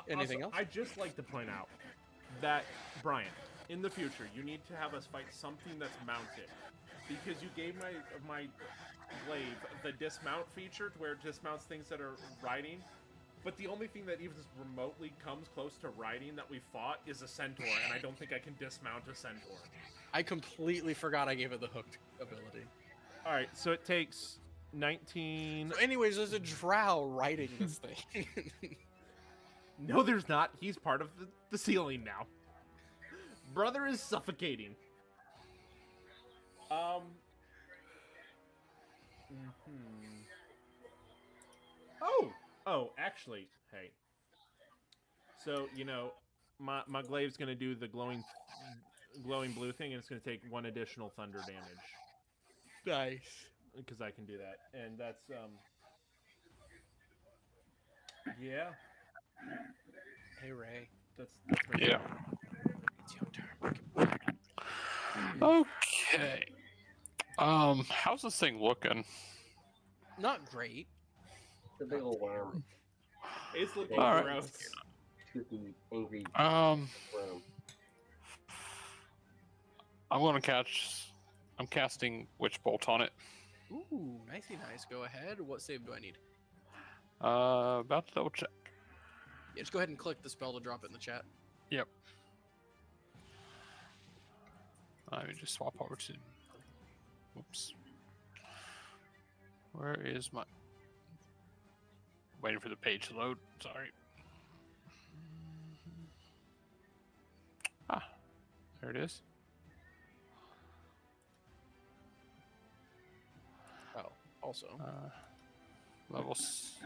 Anything else? I'd just like to point out that, Brian, in the future, you need to have us fight something that's mounted. Because you gave my glaive the dismount feature, to where it dismounts things that are riding. But the only thing that even remotely comes close to riding that we fought is a centaur, and I don't think I can dismount a centaur. I completely forgot I gave it the hooked ability. Alright, so it takes 19... So anyways, there's a drow riding this thing. No, there's not. He's part of the ceiling now. Brother is suffocating. Oh, actually, hey. So, my glaive's gonna do the glowing blue thing, and it's gonna take 1 additional thunder damage. Nice. Because I can do that. And that's, yeah. Hey, Ray. That's my Yeah. It's your turn. Okay. How's this thing looking? Not great. It's a big old worm. It's looking All right. gross. Toothy, angry Um, worm. I'm casting Witch Bolt on it. Ooh, nicey nice. Go ahead. What save do I need? About to double check. Yeah, just go ahead and click the spell to drop it in the chat. Yep. Let me just swap over to. Whoops. Where is my? Waiting for the page to load. Sorry. Ah, there it is. Oh, also. Levels.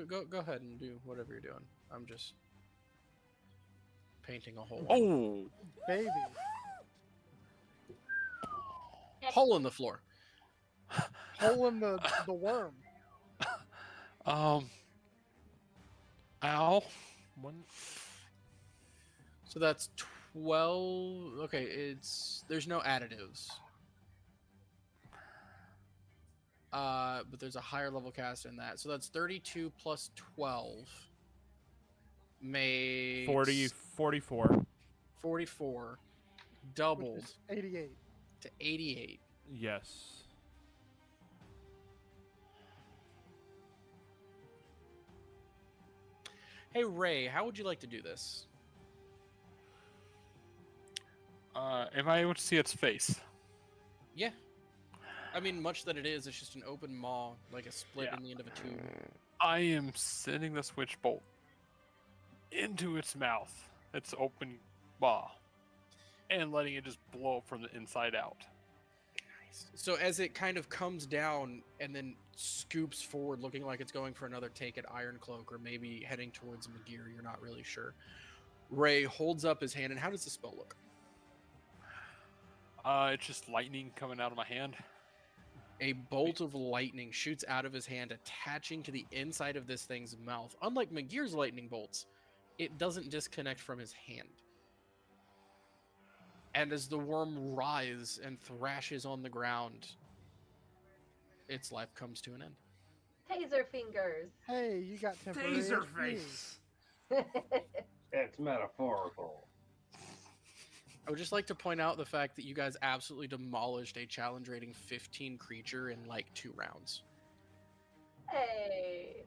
Go ahead and do whatever you're doing. I'm just painting a hole. Oh, Baby. Hole in the floor. Hole in the worm. ow. One. So that's 12. Okay, there's no additives. But there's a higher level cast in that. So that's 32 plus 12 makes 44. 44, Which doubled is 88. to 88. Yes. Hey Ray, how would you like to do this? Am I able to see its face? Yeah. I mean, much that it is, it's just an open maw, like a split Yeah. in the end of a tube. I am sending the switch bolt into its mouth, its open maw, and letting it just blow up from the inside out. So as it kind of comes down and then scoops forward, looking like it's going for another take at Iron Cloak, or maybe heading towards Magir, you're not really sure. Ray holds up his hand, and how does the spell look? It's just lightning coming out of my hand. A bolt of lightning shoots out of his hand, attaching to the inside of this thing's mouth. Unlike Magir's lightning bolts, it doesn't disconnect from his hand. And as the worm writhes and thrashes on the ground, its life comes to an end. Taser fingers. Hey, you got temporary Taser HP. face. It's metaphorical. I would just like to point out the fact that you guys absolutely demolished a challenge rating 15 creature in like 2 rounds. Hey.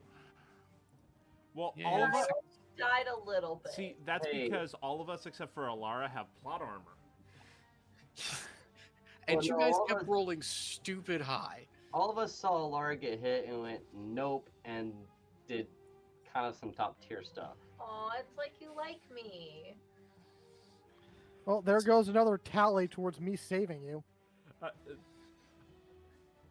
Well, Yeah. all of us. Died a little bit. See, that's Hey. because all of us except for Alara have plot armor. And Well, you no, guys all of kept us- rolling stupid high. All of us saw Lara get hit and went nope and did kind of some top tier stuff. Aw, it's like you like me. Well, there goes another tally towards me saving you.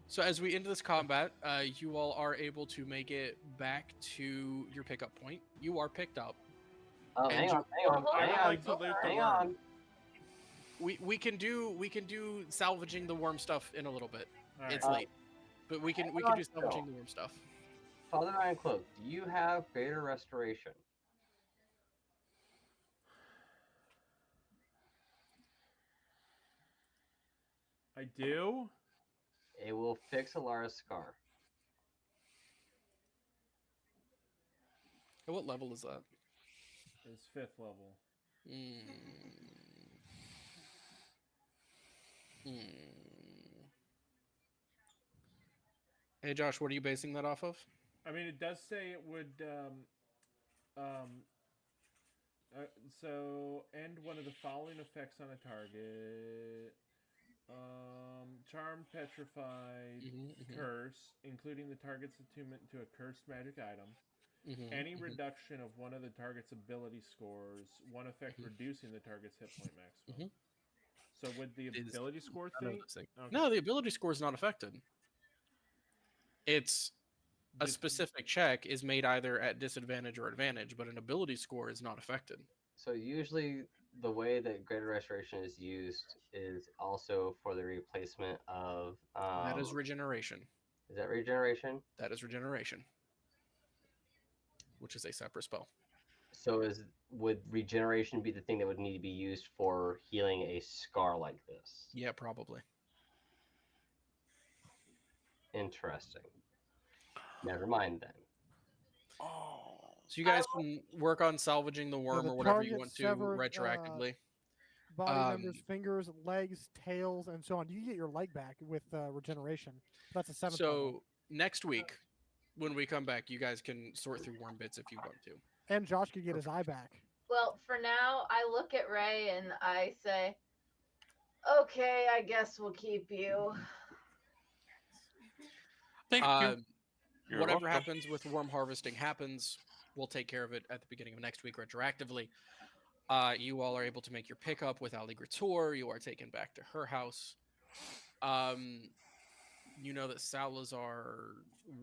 So as we end this combat, you all are able to make it back to your pickup point. You are picked up. Oh, And hang you- on, hang on, Hold hang on, on, like to loot the hang worm. on. We can do salvaging the worm stuff in a little bit. All It's right. late, but we can do Hold on, salvaging the worm stuff. Father Iron Cloak, do you have greater restoration? I do. It will fix Alara's scar. At what level is that? It's 5th level. Hey Josh, what are you basing that off of? I mean, it does say it would. So end one of the following effects on a target. Charmed, petrified, curse, including the target's attunement to a cursed magic item. Any reduction of one of the target's ability scores, one effect reducing the target's hit point maximum. So would the Is ability score none of thing? those things. Okay. No, the ability score is not affected. It's a Just- specific check is made either at disadvantage or advantage, but an ability score is not affected. So usually the way that greater restoration is used is also for the replacement of That is regeneration. is that regeneration? That is regeneration, which is a separate spell. So would regeneration be the thing that would need to be used for healing a scar like this? Yeah, probably. Interesting. Never mind then. Oh. So you guys can work on salvaging the worm the or whatever you target want to severed, retroactively. Body members, Um, fingers, legs, tails, and so on. You get your leg back with regeneration. That's a 7th level. So next week, when we come back, you guys can sort through worm bits if you want to. And Josh could get his eye back. Well, for now, I look at Ray and I say, okay, I guess we'll keep you. Thank you. Um, You're whatever welcome. happens with worm harvesting happens. We'll take care of it at the beginning of next week retroactively. You all are able to make your pickup with Ali Grator. You are taken back to her house. You know that Salazar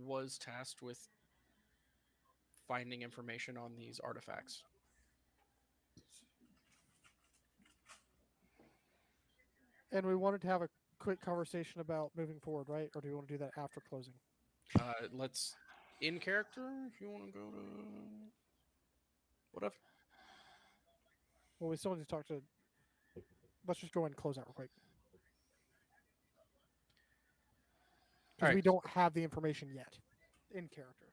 was tasked with finding information on these artifacts. And we wanted to have a quick conversation about moving forward, right? Or do we want to do that after closing? Let's in character if you want to go to whatever. Well, we still need to talk to let's just go ahead and close out real quick. Because Alright. we don't have the information yet in character.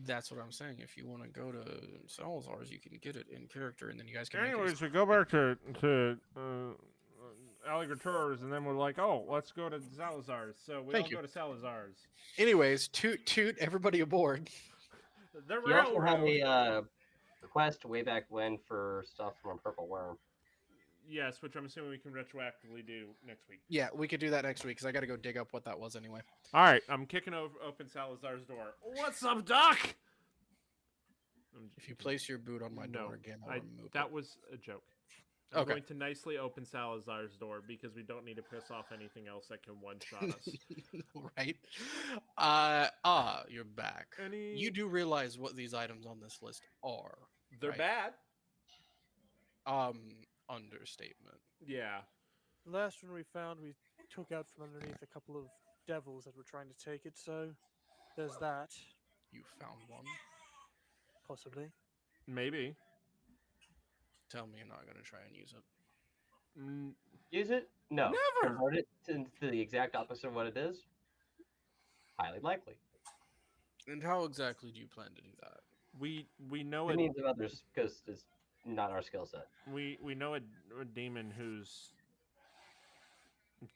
That's what I'm saying. If you want to go to Salazar's, you can get it in character, and then you guys can. Anyways, we go back to Alligators, and then we're like, oh, let's go to Salazar's. So we Thank all you. go to Salazar's. Anyways, toot, everybody aboard. The You also had railroad. a quest way back when for stuff from a purple worm. Yes, which I'm assuming we can retroactively do next week. Yeah, we could do that next week because I got to go dig up what that was anyway. All right, I'm kicking open Salazar's door. What's up, Doc? If you place your boot on my door again, I'll remove that it. was a joke. I'm Okay. going to nicely open Salazar's door because we don't need to piss off anything else that can one-shot us. Right? You're back. You do realize what these items on this list are. They're right? bad. Understatement. Yeah. The last one we found, we took out from underneath a couple of devils that were trying to take it, so there's that. You found one. Possibly. Maybe. Tell me you're not going to try and use it. Use it? No. Never. Convert it to the exact opposite of what it is? Highly likely. And how exactly do you plan to do that? We know It it. needs of others because it's not our skill set. We know a demon who's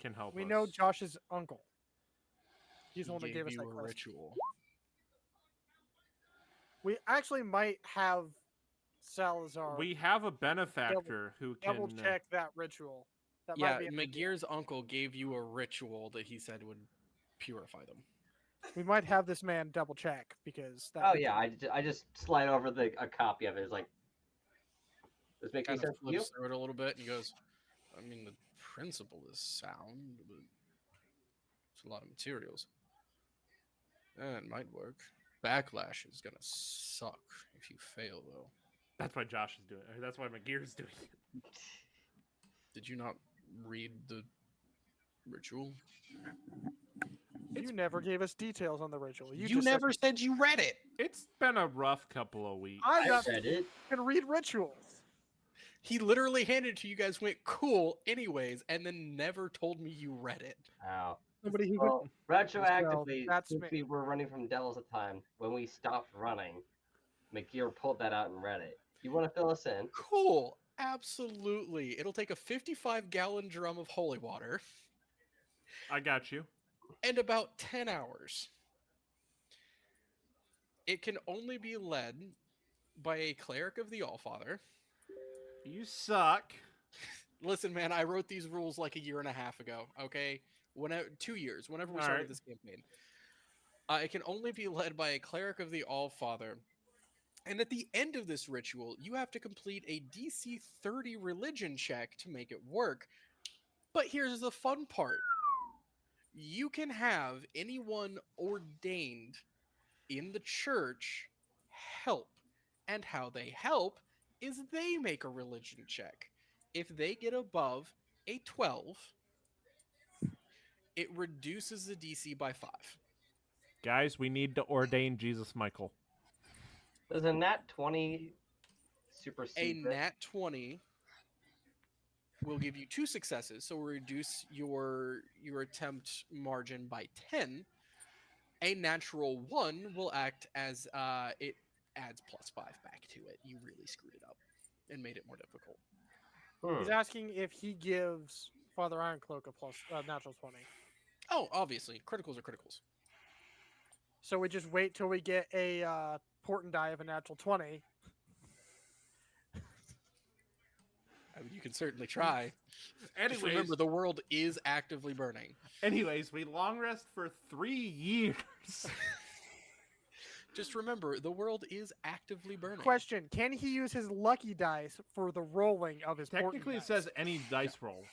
can help We us. know Josh's uncle. He's the one that He gave us you that a quest. ritual. We actually might have Salazar We have a benefactor who can double check that ritual. That Yeah, might be an idea. McGear's uncle gave you a ritual that he said would purify them. We might have this man double check because that. Oh yeah, I just slide over a copy of it. It's like, does this make any Kind of sense to you? flips through it a little bit and he goes, I mean, the principle is sound, but it's a lot of materials. It might work. Backlash is gonna suck if you fail, though. That's why Josh is doing it. That's why McGear's doing it. Did you not read the ritual? You never gave us details on the ritual. You You just never said you read it. It's been a rough couple of weeks. I I got read it. can read rituals. He literally handed it to you guys, went cool, anyways, and then never told me you read it. Ow. Somebody who Well, retroactively, that's since me. we were running from Devils at the time, when we stopped running, McGear pulled that out and read it. You want to fill us in? Cool. Absolutely. It'll take a 55-gallon drum of holy water I got you. and about 10 hours. It can only be led by a cleric of the Allfather. You suck. Listen, man, I wrote these rules like a year and a half ago, okay? 2 years, whenever we All started right. this campaign. It can only be led by a cleric of the Allfather. And at the end of this ritual, you have to complete a DC 30 religion check to make it work. But here's the fun part. You can have anyone ordained in the church help. And how they help is they make a religion check. If they get above a 12, it reduces the DC by 5. Guys, we need to ordain Jesus Michael. Does a nat 20 A supersede? nat 20 will give you 2 successes, so reduce your attempt margin by 10. A natural 1 will act as it adds +5 back to it. You really screwed it up and made it more difficult. He's asking if he gives Father Ironcloak a plus natural 20. Oh, obviously, criticals are criticals. So we just wait till we get a port and die of a natural 20. I mean, you can certainly try. Just Anyways, remember, the world is actively burning. we long rest for 3 years. Just remember, the world is actively burning. Question: can he use his lucky dice for the rolling of his port and Technically, it dice? says any dice roll.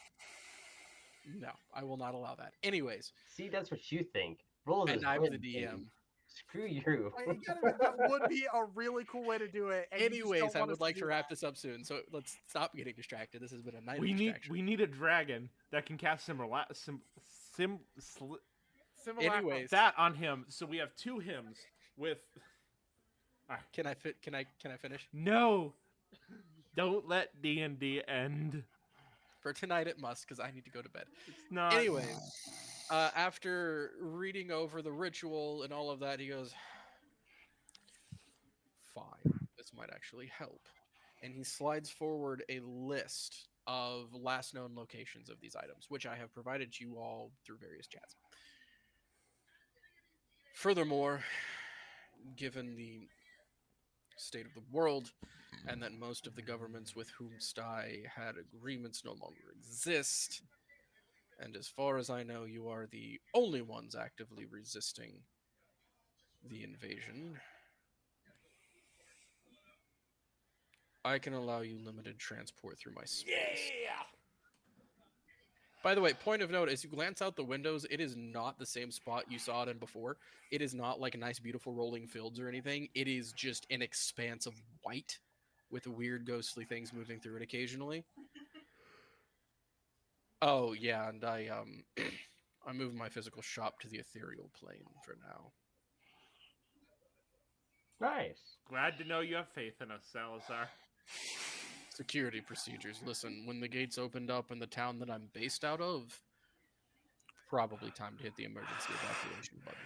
No, I will not allow that. Anyways, See, that's what you think. Roll and is I'm the win, DM. baby. Screw you. That would be a really cool way to do it. And you just Anyways, don't I want would us to like do to wrap that. this up soon. So let's stop getting distracted. This has been a night We of need distraction. a dragon that can cast Simulacrum. Anyways, that on him. So we have 2 hymns with. can I finish? No, don't let D&D end. For tonight it must, because I need to go to bed. It's not. Anyways, after reading over the ritual and all of that, he goes, "Fine, this might actually help." And he slides forward a list of last known locations of these items, which I have provided you all through various chats. Furthermore, given the state of the world, and that most of the governments with whom Sty had agreements no longer exist, and as far as I know, you are the only ones actively resisting the invasion, I can allow you limited transport through my space. Yeah. By the way, point of note, as you glance out the windows, it is not the same spot you saw it in before. It is not like a nice, beautiful rolling fields or anything. It is just an expanse of white with weird, ghostly things moving through it occasionally. Oh, yeah, and I I moved my physical shop to the ethereal plane for now. Nice. Glad to know you have faith in us, Salazar. Security procedures. Listen, when the gates opened up in the town that I'm based out of, probably time to hit the emergency evacuation button.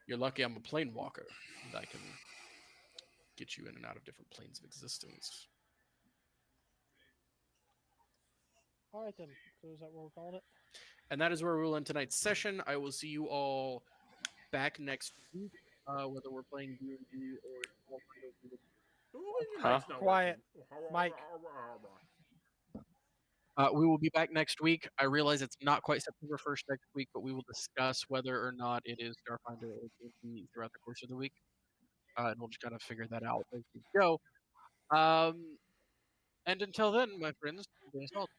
You're lucky I'm a plane walker, and I can get you in and out of different planes of existence. All right then. So is that what we're calling it? And that is where we'll end tonight's session. I will see you all back next week, whether we're playing D&D or Small Final Fantasy. Ooh, Huh? mic's not Quiet. working. Mike. We will be back next week. I realize it's not quite September 1st next week, but we will discuss whether or not it is Starfinder or D&D throughout the course of the week. And we'll just kind of figure that out as we go. And until then, my friends, stay salt.